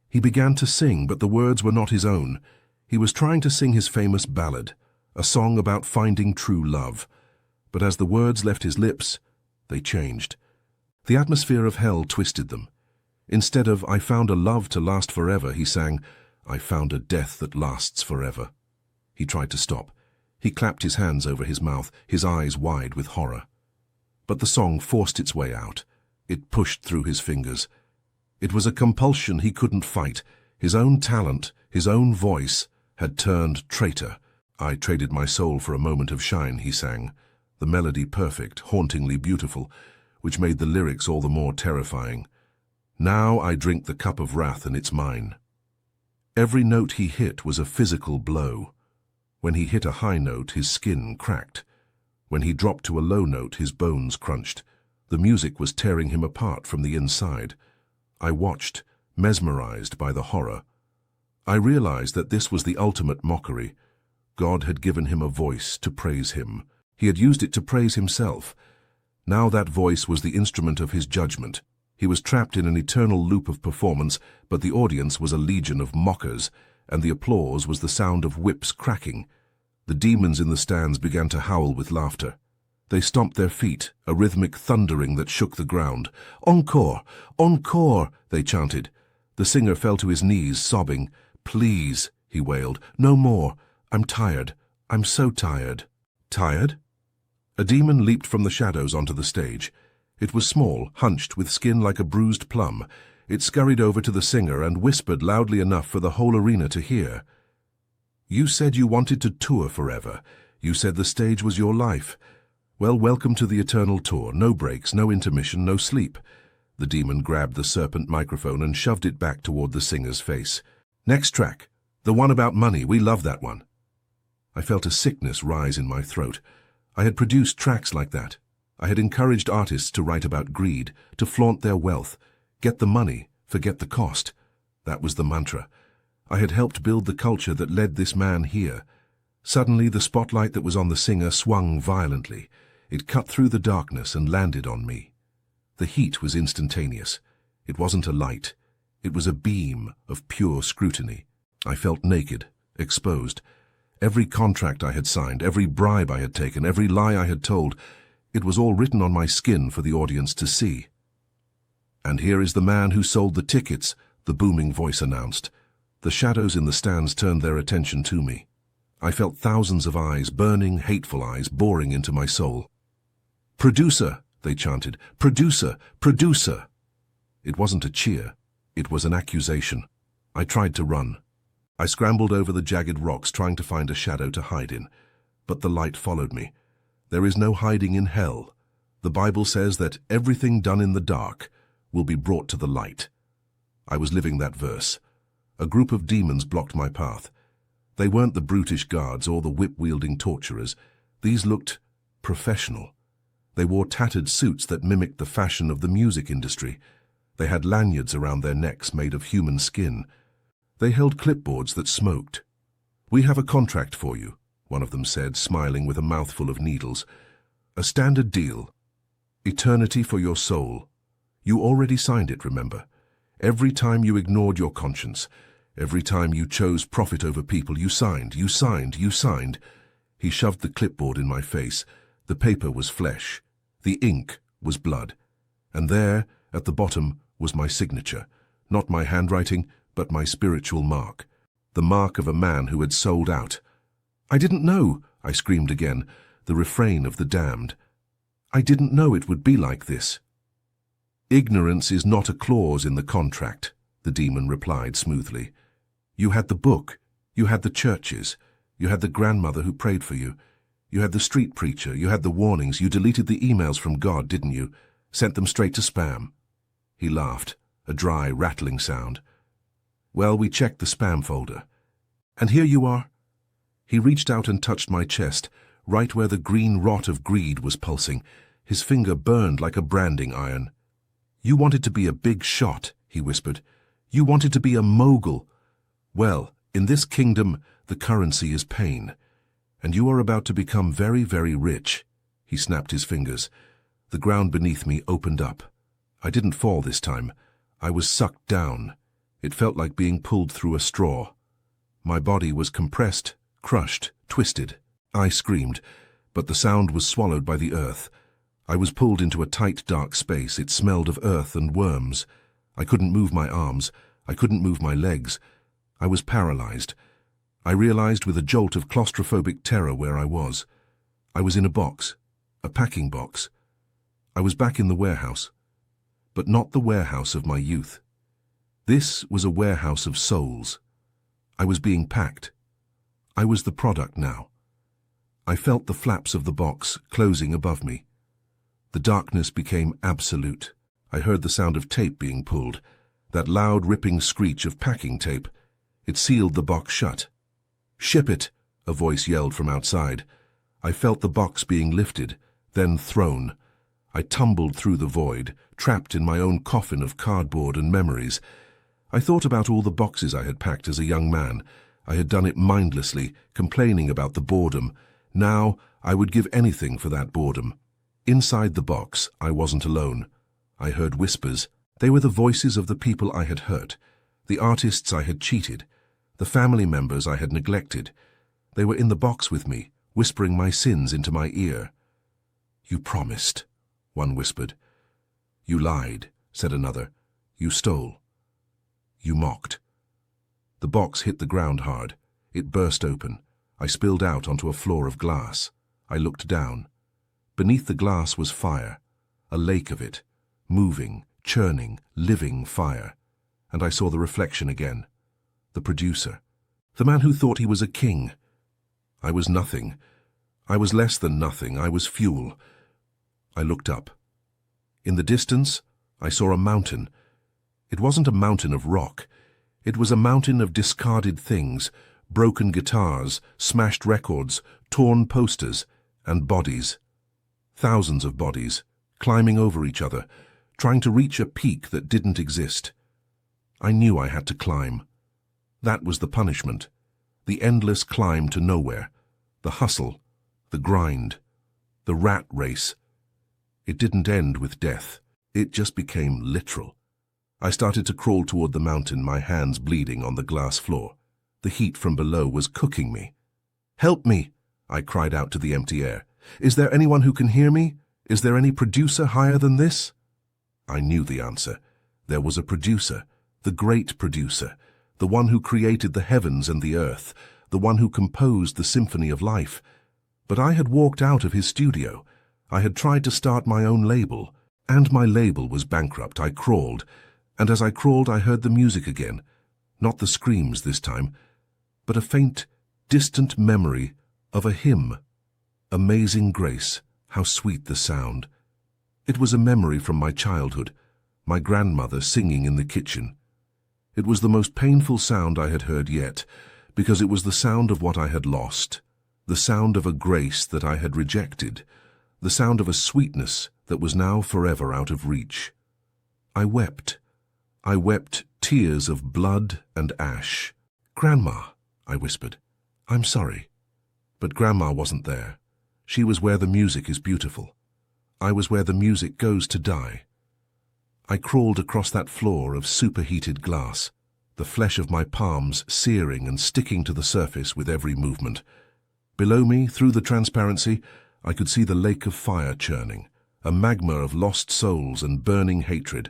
He began to sing, but the words were not his own. He was trying to sing his famous ballad, a song about finding true love. But as the words left his lips, they changed. The atmosphere of hell twisted them. Instead of, "I found a love to last forever," he sang, "I found a death that lasts forever." He tried to stop. He clapped his hands over his mouth, his eyes wide with horror. But the song forced its way out. It pushed through his fingers. It was a compulsion he couldn't fight. His own talent, his own voice, had turned traitor. "I traded my soul for a moment of shine," he sang, the melody perfect, hauntingly beautiful, which made the lyrics all the more terrifying. "Now I drink the cup of wrath and it's mine." Every note he hit was a physical blow. When he hit a high note, his skin cracked. When he dropped to a low note, his bones crunched. The music was tearing him apart from the inside. I watched, mesmerized by the horror. I realized that this was the ultimate mockery. God had given him a voice to praise him. He had used it to praise himself. Now that voice was the instrument of his judgment. He was trapped in an eternal loop of performance, but the audience was a legion of mockers, and the applause was the sound of whips cracking. The demons in the stands began to howl with laughter. They stomped their feet, a rhythmic thundering that shook the ground. "Encore! Encore!" they chanted. The singer fell to his knees, sobbing. "Please," he wailed, "no more. I'm tired. I'm so tired." "Tired?" A demon leaped from the shadows onto the stage. It was small, hunched, with skin like a bruised plum. It scurried over to the singer and whispered loudly enough for the whole arena to hear. "You said you wanted to tour forever. You said the stage was your life. Well, welcome to the eternal tour. No breaks, no intermission, no sleep." The demon grabbed the serpent microphone and shoved it back toward the singer's face. "Next track. The one about money. We love that one." I felt a sickness rise in my throat. I had produced tracks like that. I had encouraged artists to write about greed, to flaunt their wealth. Get the money, forget the cost. That was the mantra. I had helped build the culture that led this man here. Suddenly, the spotlight that was on the singer swung violently. It cut through the darkness and landed on me. The heat was instantaneous. It wasn't a light. It was a beam of pure scrutiny. I felt naked, exposed. Every contract I had signed, every bribe I had taken, every lie I had told, it was all written on my skin for the audience to see. "And here is the man who sold the tickets," the booming voice announced. The shadows in the stands turned their attention to me. I felt thousands of eyes, burning, hateful eyes, boring into my soul. "Producer," they chanted. "Producer! Producer!" It wasn't a cheer. It was an accusation. I tried to run. I scrambled over the jagged rocks, trying to find a shadow to hide in. But the light followed me. There is no hiding in hell. The Bible says that everything done in the dark will be brought to the light. I was living that verse. A group of demons blocked my path. They weren't the brutish guards or the whip-wielding torturers. These looked professional. They wore tattered suits that mimicked the fashion of the music industry. They had lanyards around their necks made of human skin. They held clipboards that smoked. "We have a contract for you," one of them said, smiling with a mouthful of needles. "A standard deal. Eternity for your soul. You already signed it, remember? Every time you ignored your conscience, every time you chose profit over people, you signed, you signed, you signed." He shoved the clipboard in my face. The paper was flesh. The ink was blood. And there, at the bottom, was my signature. Not my handwriting, but my spiritual mark. The mark of a man who had sold out. "I didn't know," I screamed again, the refrain of the damned. "I didn't know it would be like this." "Ignorance is not a clause in the contract," the demon replied smoothly. "You had the book. You had the churches. You had the grandmother who prayed for you. You had the street preacher. You had the warnings. You deleted the emails from God, didn't you? Sent them straight to spam." He laughed, a dry, rattling sound. "Well, we checked the spam folder. And here you are." He reached out and touched my chest, right where the green rot of greed was pulsing. His finger burned like a branding iron. "You wanted to be a big shot," he whispered. "You wanted to be a mogul. Well, in this kingdom, the currency is pain. And you are about to become very, very rich." He snapped his fingers. The ground beneath me opened up. I didn't fall this time. I was sucked down. It felt like being pulled through a straw. My body was compressed, crushed, twisted. I screamed, but the sound was swallowed by the earth. I was pulled into a tight, dark space. It smelled of earth and worms. I couldn't move my arms. I couldn't move my legs. I was paralyzed. I realized with a jolt of claustrophobic terror where I was. I was in a box, a packing box. I was back in the warehouse, but not the warehouse of my youth. This was a warehouse of souls. I was being packed. I was the product now. I felt the flaps of the box closing above me. The darkness became absolute. I heard the sound of tape being pulled, that loud ripping screech of packing tape. It sealed the box shut. "Ship it," a voice yelled from outside. I felt the box being lifted, then thrown. I tumbled through the void, trapped in my own coffin of cardboard and memories. I thought about all the boxes I had packed as a young man. I had done it mindlessly, complaining about the boredom. Now I would give anything for that boredom. Inside the box, I wasn't alone. I heard whispers. They were the voices of the people I had hurt, the artists I had cheated, the family members I had neglected. They were in the box with me, whispering my sins into my ear. "You promised," one whispered. "You lied," said another. "You stole. You mocked." The box hit the ground hard. It burst open. I spilled out onto a floor of glass. I looked down. Beneath the glass was fire. a lake of it, moving, churning, living fire. And I saw the reflection again. The producer. The man who thought he was a king. I was nothing. I was less than nothing. I was fuel. I looked up. In the distance, I saw a mountain. It wasn't a mountain of rock. It was a mountain of discarded things, broken guitars, smashed records, torn posters, and bodies. Thousands of bodies, climbing over each other, trying to reach a peak that didn't exist. I knew I had to climb. That was the punishment. The endless climb to nowhere. The hustle. The grind. The rat race. It didn't end with death. It just became literal. I started to crawl toward the mountain, my hands bleeding on the glass floor. The heat from below was cooking me. "Help me!" I cried out to the empty air. "Is there anyone who can hear me? Is there any producer higher than this?" I knew the answer. There was a producer, the great producer, the one who created the heavens and the earth, the one who composed the symphony of life. But I had walked out of his studio. I had tried to start my own label, and my label was bankrupt. I crawled, and as I crawled I heard the music again. Not the screams this time, but a faint, distant memory of a hymn. Amazing Grace, how sweet the sound. It was a memory from my childhood, my grandmother singing in the kitchen. It was the most painful sound I had heard yet, because it was the sound of what I had lost, the sound of a grace that I had rejected, the sound of a sweetness that was now forever out of reach. I wept. I wept tears of blood and ash. "Grandma," I whispered, "I'm sorry." But Grandma wasn't there. She was where the music is beautiful. I was where the music goes to die. I crawled across that floor of superheated glass, the flesh of my palms searing and sticking to the surface with every movement. Below me, through the transparency, I could see the lake of fire churning, a magma of lost souls and burning hatred.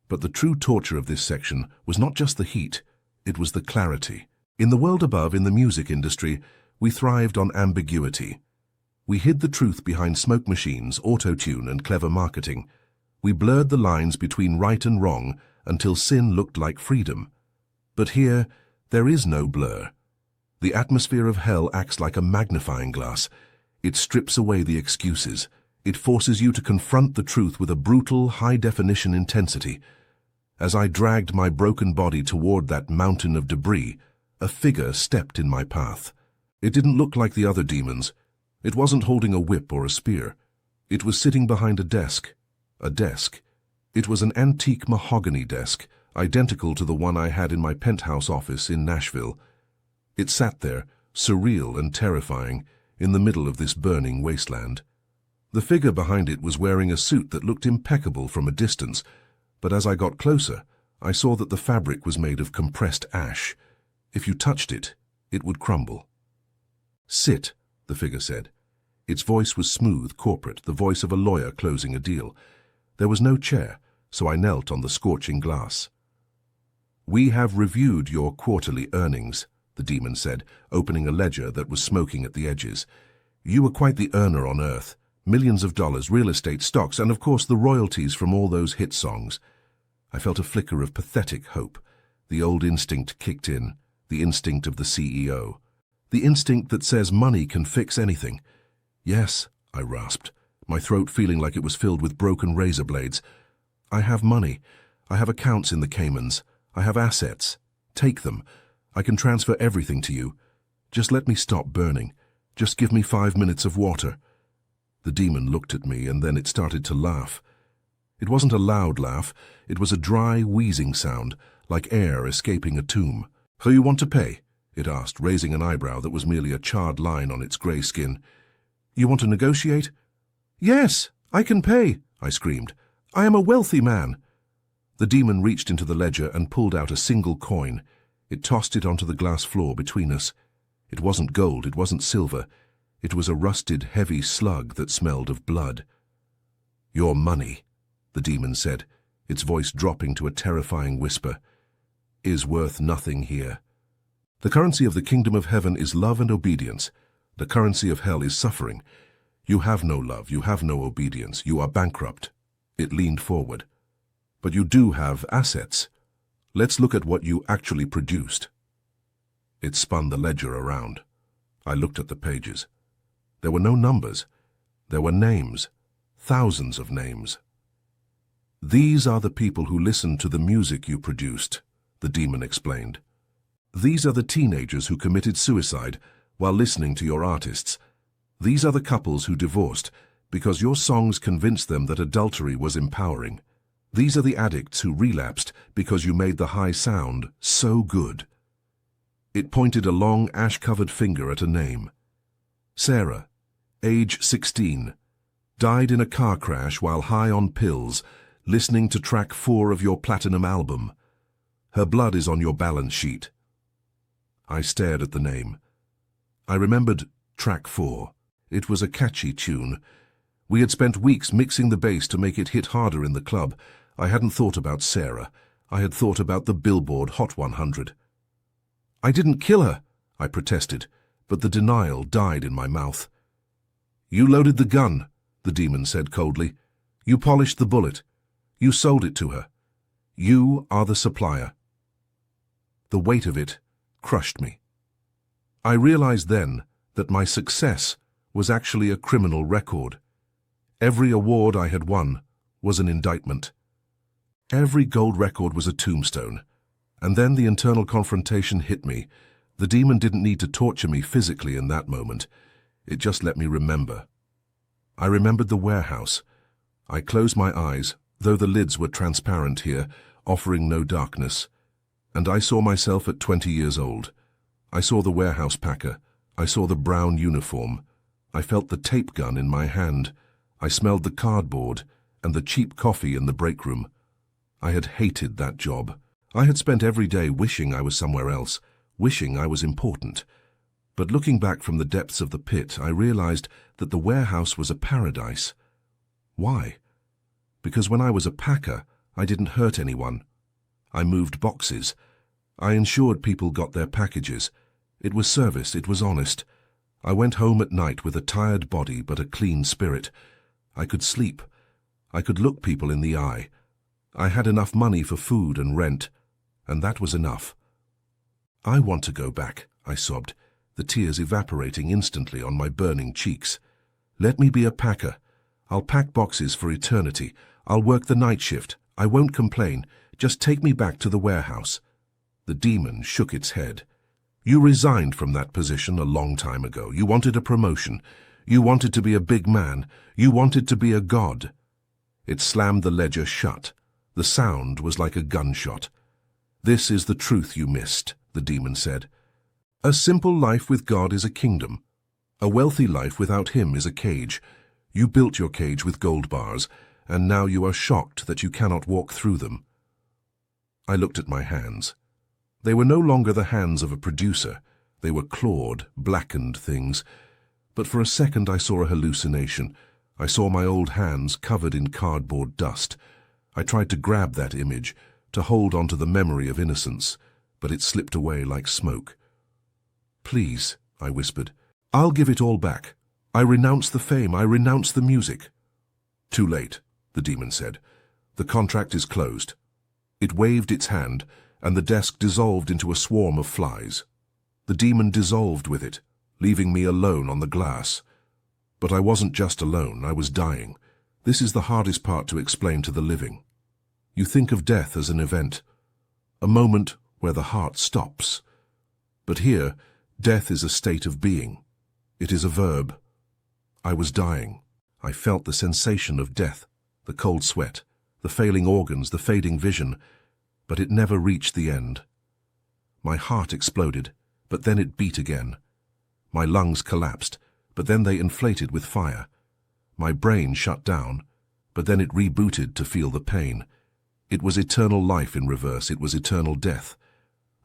But the true torture of this section was not just the heat, it was the clarity. In the world above, in the music industry, we thrived on ambiguity. We hid the truth behind smoke machines, auto-tune, and clever marketing. We blurred the lines between right and wrong until sin looked like freedom. But here, there is no blur. The atmosphere of hell acts like a magnifying glass. It strips away the excuses. It forces you to confront the truth with a brutal, high-definition intensity. As I dragged my broken body toward that mountain of debris, a figure stepped in my path. It didn't look like the other demons. It wasn't holding a whip or a spear. It was sitting behind a desk. A desk. It was an antique mahogany desk, identical to the one I had in my penthouse office in Nashville. It sat there, surreal and terrifying, in the middle of this burning wasteland. The figure behind it was wearing a suit that looked impeccable from a distance, but as I got closer, I saw that the fabric was made of compressed ash. If you touched it, it would crumble. "Sit," the figure said. Its voice was smooth, corporate, the voice of a lawyer closing a deal. There was no chair, so I knelt on the scorching glass. "We have reviewed your quarterly earnings," the demon said, opening a ledger that was smoking at the edges. "You were quite the earner on Earth. Millions of dollars, real estate, stocks, and of course the royalties from all those hit songs." I felt a flicker of pathetic hope. The old instinct kicked in, the instinct of the CEO. The instinct that says money can fix anything. "Yes," I rasped, my throat feeling like it was filled with broken razor blades. "I have money. I have accounts in the Caymans. I have assets. Take them. I can transfer everything to you. Just let me stop burning. Just give me 5 minutes of water." The demon looked at me, and then it started to laugh. It wasn't a loud laugh. It was a dry, wheezing sound, like air escaping a tomb. "So you want to pay?" it asked, raising an eyebrow that was merely a charred line on its grey skin. "You want to negotiate?" "Yes, I can pay," I screamed. "I am a wealthy man." The demon reached into the ledger and pulled out a single coin. It tossed it onto the glass floor between us. It wasn't gold, it wasn't silver. It was a rusted, heavy slug that smelled of blood. "Your money," the demon said, its voice dropping to a terrifying whisper, "is worth nothing here. The currency of the kingdom of heaven is love and obedience. The currency of hell is suffering. You have no love, you have no obedience, you are bankrupt. It leaned forward. But you do have assets. Let's look at what you actually produced. It spun the ledger around. I looked at the pages. There were no numbers. There were names. Thousands of names. These are the people who listened to the music you produced, the demon explained. These are the teenagers who committed suicide while listening to your artists. These are the couples who divorced because your songs convinced them that adultery was empowering. These are the addicts who relapsed because you made the high sound so good. It pointed a long, ash-covered finger at a name. Sarah, age 16, died in a car crash while high on pills, listening to track 4 of your platinum album. Her blood is on your balance sheet. I stared at the name. I remembered track 4. It was a catchy tune. We had spent weeks mixing the bass to make it hit harder in the club. I hadn't thought about Sarah. I had thought about the Billboard Hot 100. I didn't kill her, I protested, but the denial died in my mouth. You loaded the gun, the demon said coldly. You polished the bullet. You sold it to her. You are the supplier. The weight of it crushed me. I realized then that my success was actually a criminal record. Every award I had won was an indictment. Every gold record was a tombstone. And then the internal confrontation hit me. The demon didn't need to torture me physically in that moment. It just let me remember. I remembered the warehouse. I closed my eyes, though the lids were transparent here, offering no darkness. And I saw myself at 20 years old. I saw the warehouse packer. I saw the brown uniform. I felt the tape gun in my hand. I smelled the cardboard and the cheap coffee in the break room. I had hated that job. I had spent every day wishing I was somewhere else, wishing I was important. But looking back from the depths of the pit, I realized that the warehouse was a paradise. Why? Because when I was a packer, I didn't hurt anyone. I moved boxes. I ensured people got their packages. It was service, it was honest. I went home at night with a tired body but a clean spirit. I could sleep. I could look people in the eye. I had enough money for food and rent, and that was enough. I want to go back, I sobbed, the tears evaporating instantly on my burning cheeks. Let me be a packer. I'll pack boxes for eternity. I'll work the night shift. I won't complain. Just take me back to the warehouse. The demon shook its head. You resigned from that position a long time ago. You wanted a promotion. You wanted to be a big man. You wanted to be a god. It slammed the ledger shut. The sound was like a gunshot. This is the truth you missed, the demon said. A simple life with God is a kingdom. A wealthy life without him is a cage. You built your cage with gold bars, and now you are shocked that you cannot walk through them. I looked at my hands. They were no longer the hands of a producer. They were clawed, blackened things. But for a second I saw a hallucination. I saw my old hands covered in cardboard dust. I tried to grab that image, to hold on to the memory of innocence, but it slipped away like smoke. Please, I whispered, I'll give it all back. I renounce the fame. I renounce the music. Too late, the demon said. The contract is closed. It waved its hand, and the desk dissolved into a swarm of flies. The demon dissolved with it, leaving me alone on the glass. But I wasn't just alone, I was dying. This is the hardest part to explain to the living. You think of death as an event, a moment where the heart stops. But here, death is a state of being. It is a verb. I was dying. I felt the sensation of death, the cold sweat, the failing organs, the fading vision, but it never reached the end. My heart exploded, but then it beat again. My lungs collapsed, but then they inflated with fire. My brain shut down, but then it rebooted to feel the pain. It was eternal life in reverse. It was eternal death.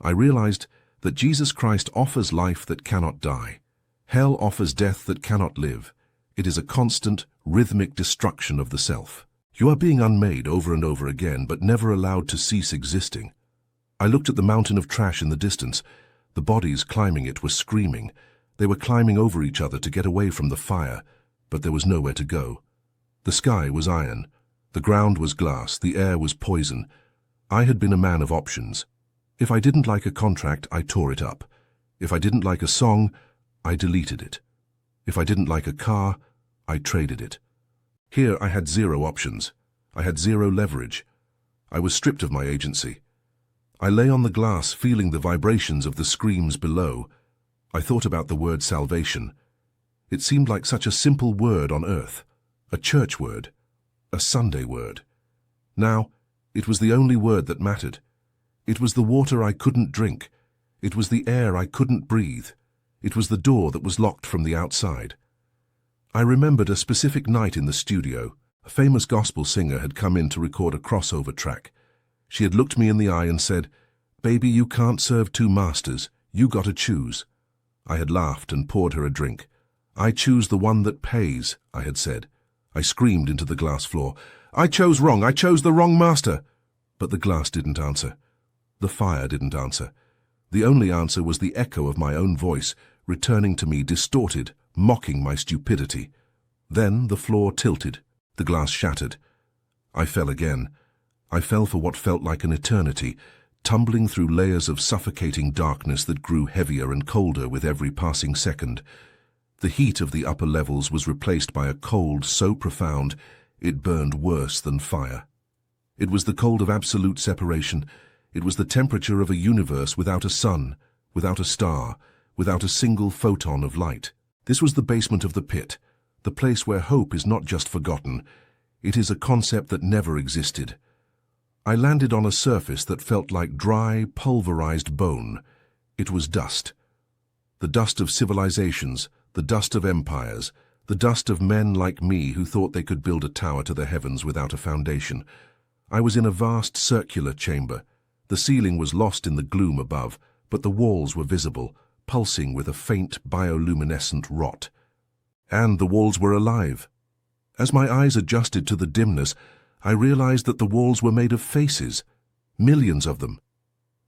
I realized that Jesus Christ offers life that cannot die. Hell offers death that cannot live. It is a constant, rhythmic destruction of the self. You are being unmade over and over again, but never allowed to cease existing. I looked at the mountain of trash in the distance. The bodies climbing it were screaming. They were climbing over each other to get away from the fire, but there was nowhere to go. The sky was iron. The ground was glass, the air was poison. I had been a man of options. If I didn't like a contract, I tore it up. If I didn't like a song, I deleted it. If I didn't like a car, I traded it. Here I had zero options. I had zero leverage. I was stripped of my agency. I lay on the glass, feeling the vibrations of the screams below. I thought about the word salvation. It seemed like such a simple word on earth, a church word, a Sunday word. Now, it was the only word that mattered. It was the water I couldn't drink. It was the air I couldn't breathe. It was the door that was locked from the outside. I remembered a specific night in the studio. A famous gospel singer had come in to record a crossover track. She had looked me in the eye and said, "Baby, you can't serve two masters. You gotta choose." I had laughed and poured her a drink. "I choose the one that pays," I had said. I screamed into the glass floor. "I chose wrong. I chose the wrong master." But the glass didn't answer. The fire didn't answer. The only answer was the echo of my own voice, returning to me distorted, mocking my stupidity. Then the floor tilted. The glass shattered. I fell again. I fell for what felt like an eternity, tumbling through layers of suffocating darkness that grew heavier and colder with every passing second. The heat of the upper levels was replaced by a cold so profound it burned worse than fire. It was the cold of absolute separation. It was the temperature of a universe without a sun, without a star, without a single photon of light. This was the basement of the pit, the place where hope is not just forgotten. It is a concept that never existed. I landed on a surface that felt like dry, pulverized bone. It was dust. The dust of civilizations, the dust of empires, the dust of men like me who thought they could build a tower to the heavens without a foundation. I was in a vast circular chamber. The ceiling was lost in the gloom above, but the walls were visible, pulsing with a faint bioluminescent rot. And the walls were alive. As my eyes adjusted to the dimness, I realized that the walls were made of faces, millions of them.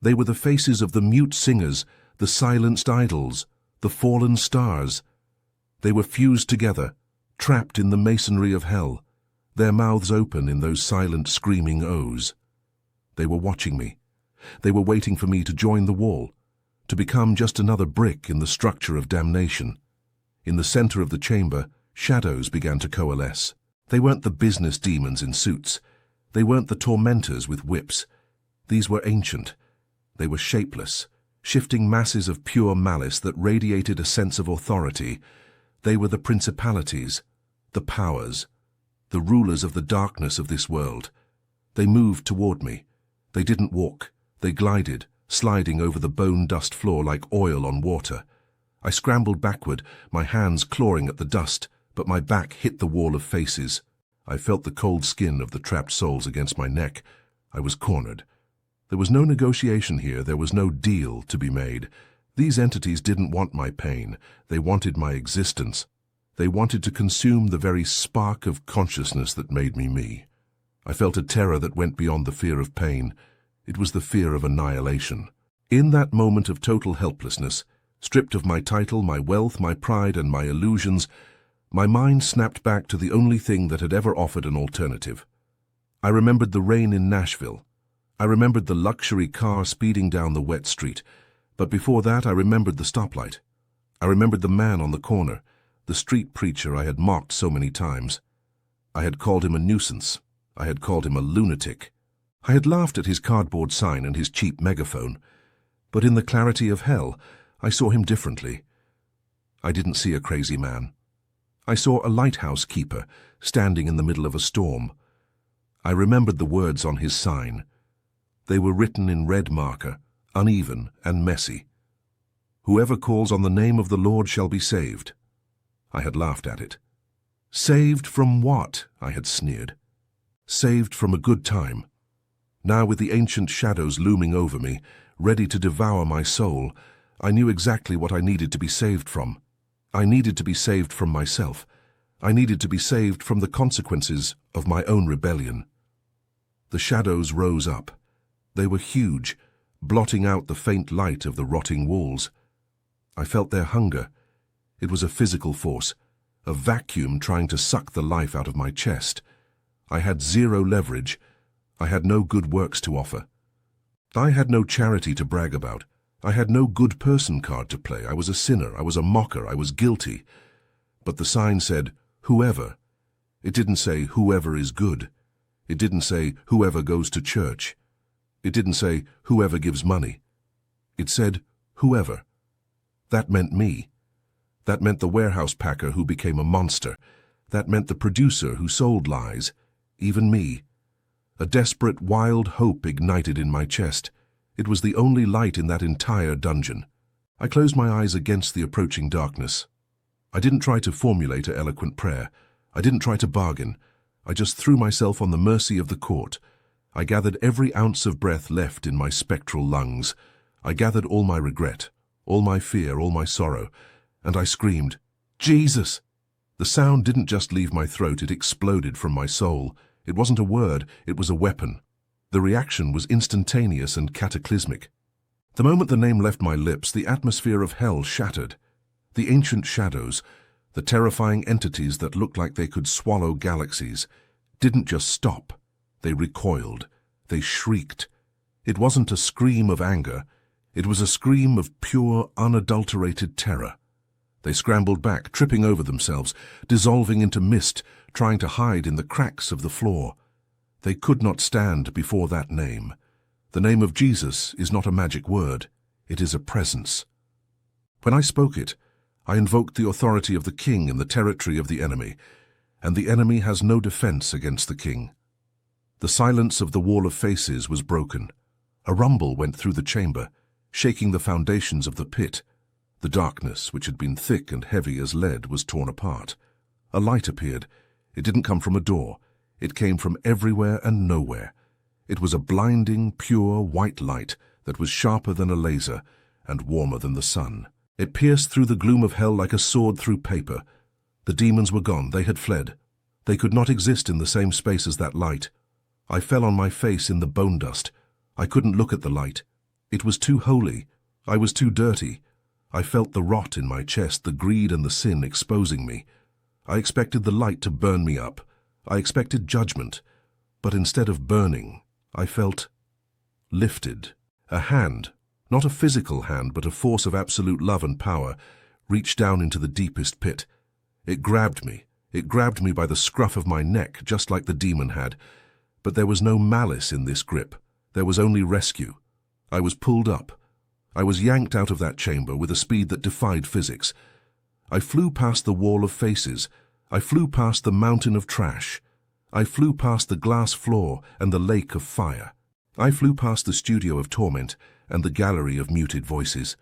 They were the faces of the mute singers, the silenced idols, the fallen stars. They were fused together, trapped in the masonry of hell, their mouths open in those silent screaming O's. They were watching me. They were waiting for me to join the wall, to become just another brick in the structure of damnation. In the center of the chamber, shadows began to coalesce. They weren't the business demons in suits. They weren't the tormentors with whips. These were ancient. They were shapeless, shifting masses of pure malice that radiated a sense of authority. They were the principalities, the powers, the rulers of the darkness of this world. They moved toward me. They didn't walk. They glided, sliding over the bone-dust floor like oil on water. I scrambled backward, my hands clawing at the dust, but my back hit the wall of faces. I felt the cold skin of the trapped souls against my neck. I was cornered. There was no negotiation here. There was no deal to be made. These entities didn't want my pain. They wanted my existence. They wanted to consume the very spark of consciousness that made me me. I felt a terror that went beyond the fear of pain. It was the fear of annihilation. In that moment of total helplessness, stripped of my title, my wealth, my pride, and my illusions, my mind snapped back to the only thing that had ever offered an alternative. I remembered the rain in Nashville. I remembered the luxury car speeding down the wet street. But before that, I remembered the stoplight. I remembered the man on the corner, the street preacher I had mocked so many times. I had called him a nuisance. I had called him a lunatic. I had laughed at his cardboard sign and his cheap megaphone. But in the clarity of hell, I saw him differently. I didn't see a crazy man. I saw a lighthouse keeper standing in the middle of a storm. I remembered the words on his sign. They were written in red marker, uneven and messy. "Whoever calls on the name of the Lord shall be saved." I had laughed at it. Saved from what? I had sneered. Saved from a good time. Now, with the ancient shadows looming over me, ready to devour my soul, I knew exactly what I needed to be saved from. I needed to be saved from myself. I needed to be saved from the consequences of my own rebellion. The shadows rose up. They were huge, blotting out the faint light of the rotting walls. I felt their hunger. It was a physical force, a vacuum trying to suck the life out of my chest. I had zero leverage. I had no good works to offer. I had no charity to brag about. I had no good person card to play. I was a sinner. I was a mocker. I was guilty. But the sign said, whoever. It didn't say, whoever is good. It didn't say, whoever goes to church. It didn't say, whoever gives money. It said, whoever. That meant me. That meant the warehouse packer who became a monster. That meant the producer who sold lies. Even me. A desperate, wild hope ignited in my chest. It was the only light in that entire dungeon. I closed my eyes against the approaching darkness. I didn't try to formulate an eloquent prayer. I didn't try to bargain. I just threw myself on the mercy of the court. I gathered every ounce of breath left in my spectral lungs. I gathered all my regret, all my fear, all my sorrow, and I screamed, Jesus! The sound didn't just leave my throat, it exploded from my soul. It wasn't a word, it was a weapon. The reaction was instantaneous and cataclysmic. The moment the name left my lips, the atmosphere of hell shattered. The ancient shadows, the terrifying entities that looked like they could swallow galaxies, didn't just stop. They recoiled. They shrieked. It wasn't a scream of anger. It was a scream of pure, unadulterated terror. They scrambled back, tripping over themselves, dissolving into mist, trying to hide in the cracks of the floor. They could not stand before that name. The name of Jesus is not a magic word. It is a presence. When I spoke it, I invoked the authority of the king in the territory of the enemy, and the enemy has no defense against the king. The silence of the wall of faces was broken. A rumble went through the chamber, shaking the foundations of the pit. The darkness, which had been thick and heavy as lead, was torn apart. A light appeared. It didn't come from a door. It came from everywhere and nowhere. It was a blinding, pure, white light that was sharper than a laser and warmer than the sun. It pierced through the gloom of hell like a sword through paper. The demons were gone. They had fled. They could not exist in the same space as that light. I fell on my face in the bone dust. I couldn't look at the light. It was too holy. I was too dirty. I felt the rot in my chest, the greed and the sin exposing me. I expected the light to burn me up. I expected judgment. But instead of burning, I felt lifted. A hand, not a physical hand, but a force of absolute love and power, reached down into the deepest pit. It grabbed me. It grabbed me by the scruff of my neck, just like the demon had. But there was no malice in this grip. There was only rescue. I was pulled up. I was yanked out of that chamber with a speed that defied physics. I flew past the wall of faces. I flew past the mountain of trash. I flew past the glass floor and the lake of fire. I flew past the studio of torment and the gallery of muted voices.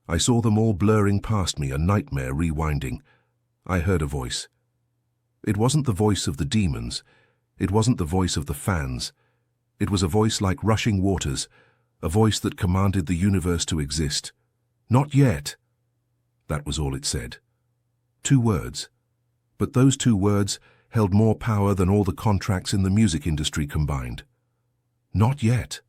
I saw them all blurring past me, a nightmare rewinding. I heard a voice. It wasn't the voice of the demons. It wasn't the voice of the fans. It was a voice like rushing waters, a voice that commanded the universe to exist. Not yet. That was all it said. 2 words. But those 2 words held more power than all the contracts in the music industry combined. Not yet.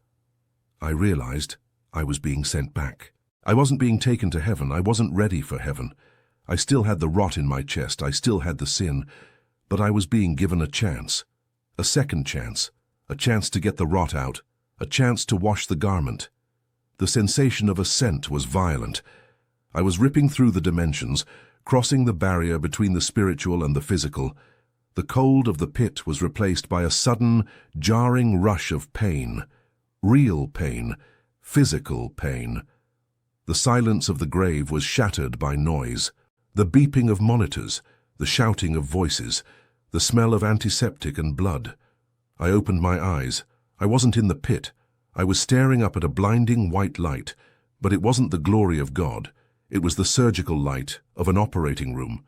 I realized I was being sent back. I wasn't being taken to heaven. I wasn't ready for heaven. I still had the rot in my chest. I still had the sin. But I was being given a chance. A second chance. A chance to get the rot out. A chance to wash the garment. The sensation of ascent was violent. I was ripping through the dimensions, crossing the barrier between the spiritual and the physical. The cold of the pit was replaced by a sudden, jarring rush of pain. Real pain. Physical pain. The silence of the grave was shattered by noise. The beeping of monitors, the shouting of voices, the smell of antiseptic and blood. I opened my eyes. I wasn't in the pit. I was staring up at a blinding white light, but it wasn't the glory of God. It was the surgical light of an operating room.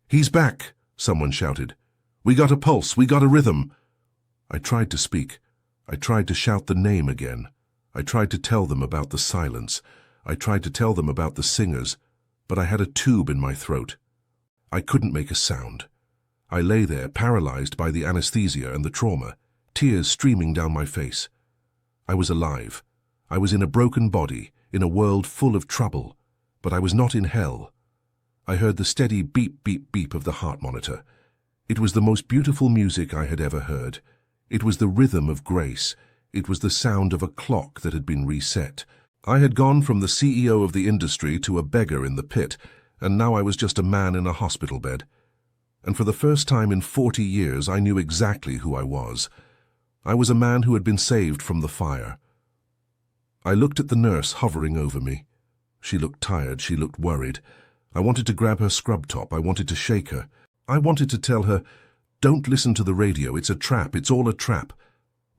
"He's back," someone shouted. "We got a pulse, we got a rhythm." I tried to speak. I tried to shout the name again. I tried to tell them about the silence. I tried to tell them about the singers, but I had a tube in my throat. I couldn't make a sound. I lay there, paralyzed by the anesthesia and the trauma, tears streaming down my face. I was alive. I was in a broken body, in a world full of trouble, but I was not in hell. I heard the steady beep, beep, beep of the heart monitor. It was the most beautiful music I had ever heard. It was the rhythm of grace. It was the sound of a clock that had been reset. I had gone from the CEO of the industry to a beggar in the pit, and now I was just a man in a hospital bed. And for the first time in 40 years, I knew exactly who I was. I was a man who had been saved from the fire. I looked at the nurse hovering over me. She looked tired, she looked worried. I wanted to grab her scrub top, I wanted to shake her. I wanted to tell her, "Don't listen to the radio, it's a trap, it's all a trap."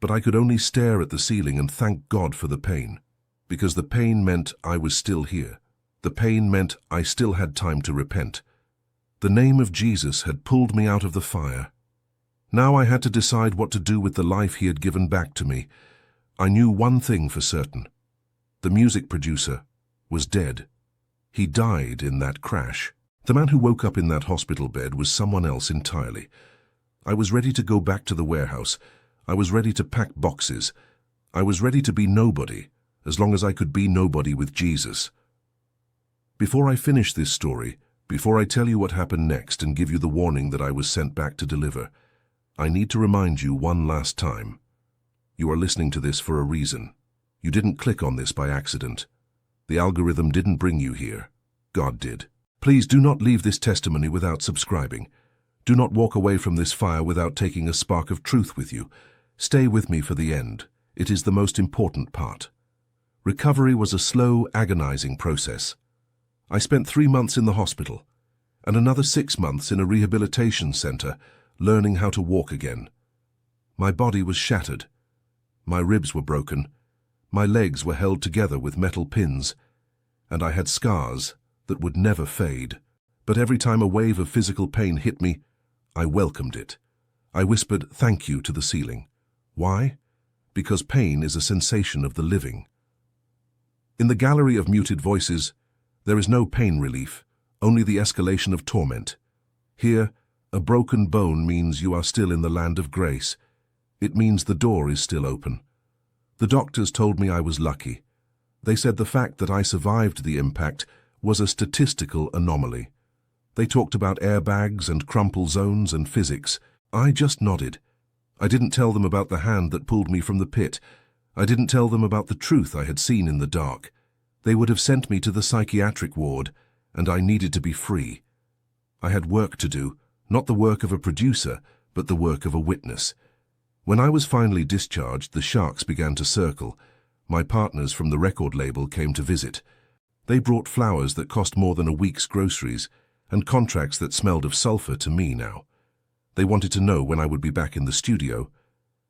But I could only stare at the ceiling and thank God for the pain. Because the pain meant I was still here. The pain meant I still had time to repent. The name of Jesus had pulled me out of the fire. Now I had to decide what to do with the life he had given back to me. I knew one thing for certain. The music producer was dead. He died in that crash. The man who woke up in that hospital bed was someone else entirely. I was ready to go back to the warehouse. I was ready to pack boxes. I was ready to be nobody, as long as I could be nobody with Jesus. Before I finish this story, before I tell you what happened next and give you the warning that I was sent back to deliver, I need to remind you one last time. You are listening to this for a reason. You didn't click on this by accident. The algorithm didn't bring you here. God did. Please do not leave this testimony without subscribing. Do not walk away from this fire without taking a spark of truth with you. Stay with me for the end. It is the most important part. Recovery was a slow, agonizing process. I spent 3 months in the hospital and another 6 months in a rehabilitation center learning how to walk again. My body was shattered. My ribs were broken. My legs were held together with metal pins, and I had scars that would never fade. But every time a wave of physical pain hit me, I welcomed it. I whispered thank you to the ceiling. Why? Because pain is a sensation of the living. In the gallery of muted voices, there is no pain relief, only the escalation of torment. Here, a broken bone means you are still in the land of grace. It means the door is still open. The doctors told me I was lucky. They said the fact that I survived the impact was a statistical anomaly. They talked about airbags and crumple zones and physics. I just nodded. I didn't tell them about the hand that pulled me from the pit. I didn't tell them about the truth I had seen in the dark. They would have sent me to the psychiatric ward, and I needed to be free. I had work to do, not the work of a producer, but the work of a witness. When I was finally discharged, the sharks began to circle. My partners from the record label came to visit. They brought flowers that cost more than a week's groceries, and contracts that smelled of sulfur to me now. They wanted to know when I would be back in the studio.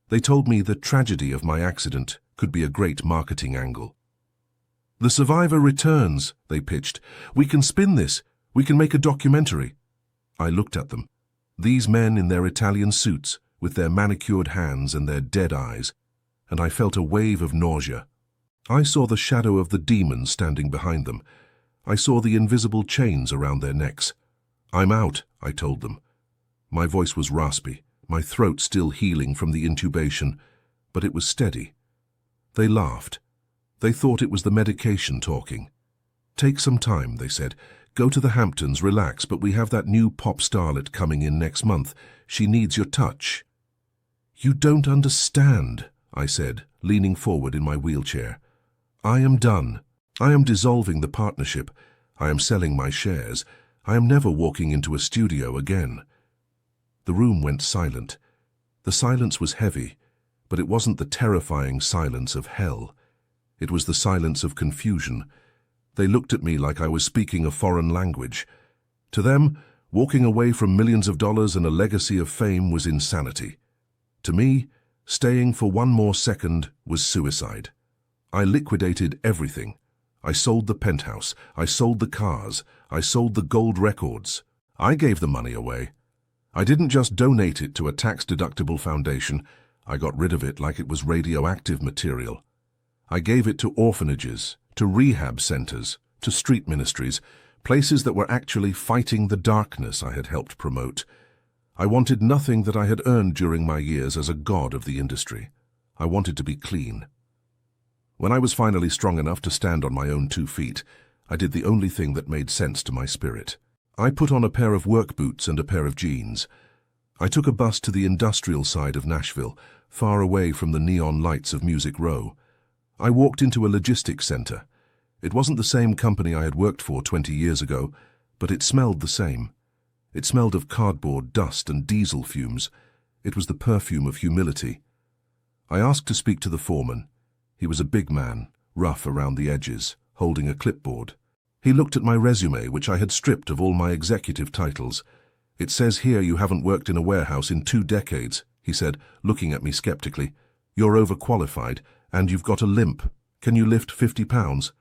They told me the tragedy of my accident could be a great marketing angle. "The survivor returns," they pitched. "We can spin this. We can make a documentary." I looked at them. These men in their Italian suits, with their manicured hands and their dead eyes, and I felt a wave of nausea. I saw the shadow of the demon standing behind them. I saw the invisible chains around their necks. "I'm out," I told them. My voice was raspy, my throat still healing from the intubation, but it was steady. They laughed. They thought it was the medication talking. "Take some time," they said. "Go to the Hamptons, relax, but we have that new pop starlet coming in next month. She needs your touch." "You don't understand," I said, leaning forward in my wheelchair. "I am done. I am dissolving the partnership. I am selling my shares. I am never walking into a studio again." The room went silent. The silence was heavy, but it wasn't the terrifying silence of hell. It was the silence of confusion. They looked at me like I was speaking a foreign language. To them, walking away from millions of dollars and a legacy of fame was insanity. To me, staying for one more second was suicide. I liquidated everything. I sold the penthouse. I sold the cars. I sold the gold records. I gave the money away. I didn't just donate it to a tax-deductible foundation. I got rid of it like it was radioactive material. I gave it to orphanages, to rehab centers, to street ministries, places that were actually fighting the darkness I had helped promote. I wanted nothing that I had earned during my years as a god of the industry. I wanted to be clean. When I was finally strong enough to stand on my own 2 feet, I did the only thing that made sense to my spirit. I put on a pair of work boots and a pair of jeans. I took a bus to the industrial side of Nashville, far away from the neon lights of Music Row. I walked into a logistics center. It wasn't the same company I had worked for 20 years ago, but it smelled the same. It smelled of cardboard, dust, and diesel fumes. It was the perfume of humility. I asked to speak to the foreman. He was a big man, rough around the edges, holding a clipboard. He looked at my resume, which I had stripped of all my executive titles. "It says here you haven't worked in a warehouse in 2 decades, he said, looking at me skeptically. "You're overqualified, and you've got a limp. Can you lift 50 pounds?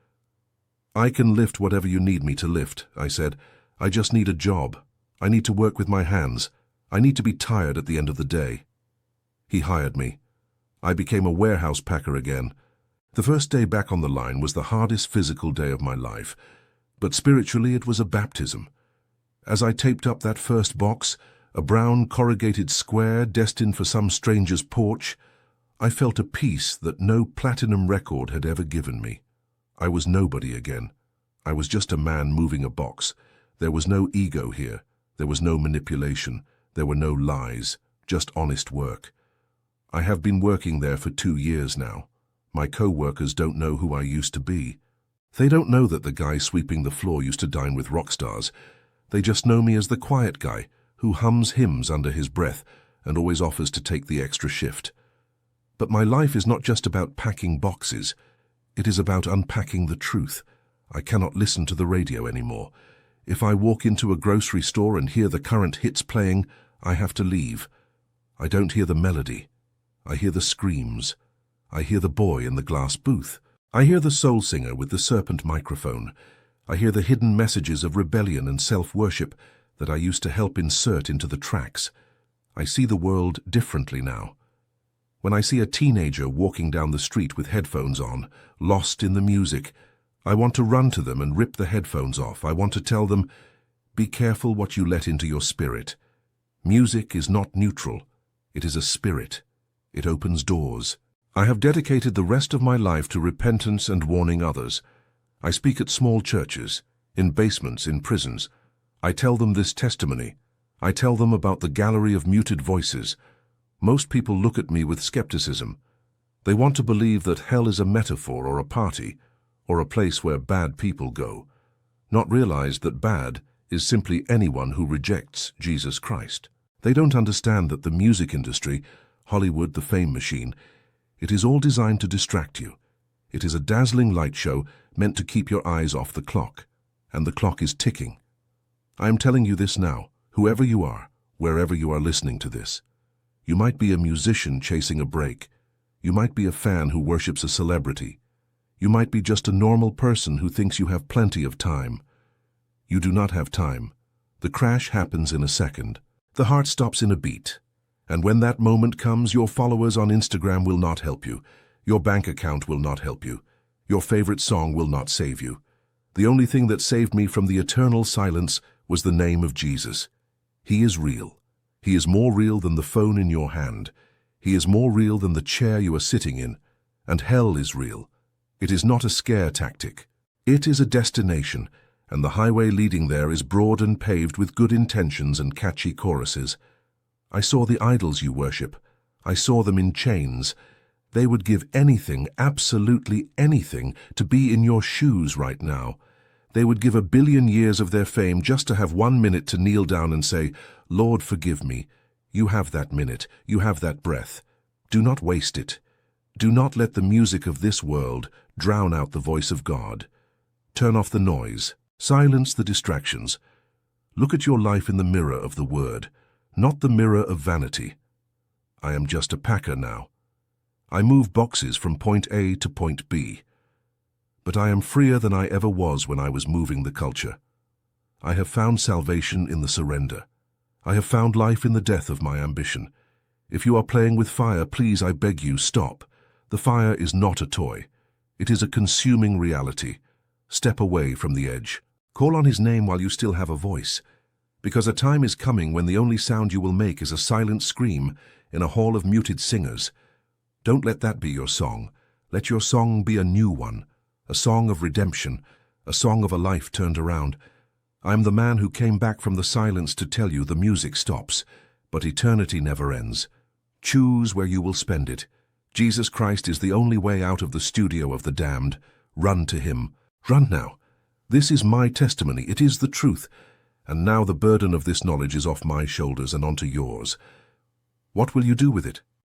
"I can lift whatever you need me to lift," I said. "I just need a job. I need to work with my hands. I need to be tired at the end of the day." He hired me. I became a warehouse packer again. The first day back on the line was the hardest physical day of my life, but spiritually it was a baptism. As I taped up that first box, a brown corrugated square destined for some stranger's porch, I felt a peace that no platinum record had ever given me. I was nobody again. I was just a man moving a box. There was no ego here. There was no manipulation. There were no lies. Just honest work. I have been working there for 2 years now. My co-workers don't know who I used to be. They don't know that the guy sweeping the floor used to dine with rock stars. They just know me as the quiet guy who hums hymns under his breath and always offers to take the extra shift. But my life is not just about packing boxes. It is about unpacking the truth. I cannot listen to the radio anymore. If I walk into a grocery store and hear the current hits playing, I have to leave. I don't hear the melody. I hear the screams. I hear the boy in the glass booth. I hear the soul singer with the serpent microphone. I hear the hidden messages of rebellion and self-worship that I used to help insert into the tracks. I see the world differently now. When I see a teenager walking down the street with headphones on, lost in the music, I want to run to them and rip the headphones off. I want to tell them, be careful what you let into your spirit. Music is not neutral. It is a spirit. It opens doors. I have dedicated the rest of my life to repentance and warning others. I speak at small churches, in basements, in prisons. I tell them this testimony. I tell them about the gallery of muted voices. Most people look at me with skepticism. They want to believe that hell is a metaphor or a party, or a place where bad people go, not realize that bad is simply anyone who rejects Jesus Christ. They don't understand that the music industry, Hollywood, the fame machine, it is all designed to distract you. It is a dazzling light show meant to keep your eyes off the clock, and the clock is ticking. I am telling you this now, whoever you are, wherever you are listening to this. You might be a musician chasing a break. You might be a fan who worships a celebrity. You might be just a normal person who thinks you have plenty of time. You do not have time. The crash happens in a second. The heart stops in a beat. And when that moment comes, your followers on Instagram will not help you. Your bank account will not help you. Your favorite song will not save you. The only thing that saved me from the eternal silence was the name of Jesus. He is real. He is more real than the phone in your hand. He is more real than the chair you are sitting in. And hell is real. It is not a scare tactic. It is a destination, and the highway leading there is broad and paved with good intentions and catchy choruses. I saw the idols you worship. I saw them in chains. They would give anything, absolutely anything, to be in your shoes right now. They would give 1 billion years of their fame just to have 1 minute to kneel down and say, "Lord, forgive me. You have that minute. You have that breath. Do not waste it. Do not let the music of this world drown out the voice of God. Turn off the noise. Silence the distractions. Look at your life in the mirror of the Word, not the mirror of vanity. I am just a packer now. I move boxes from point A to point B. But I am freer than I ever was when I was moving the culture. I have found salvation in the surrender. I have found life in the death of my ambition. If you are playing with fire, please, I beg you, stop. The fire is not a toy. It is a consuming reality. Step away from the edge. Call on His name while you still have a voice. Because a time is coming when the only sound you will make is a silent scream in a hall of muted singers. Don't let that be your song. Let your song be a new one, a song of redemption, a song of a life turned around. I am the man who came back from the silence to tell you the music stops, but eternity never ends. Choose where you will spend it. Jesus Christ is the only way out of the studio of the damned. Run to him. Run now. This is my testimony. It is the truth. And now the burden of this knowledge is off my shoulders and onto yours. What will you do with it?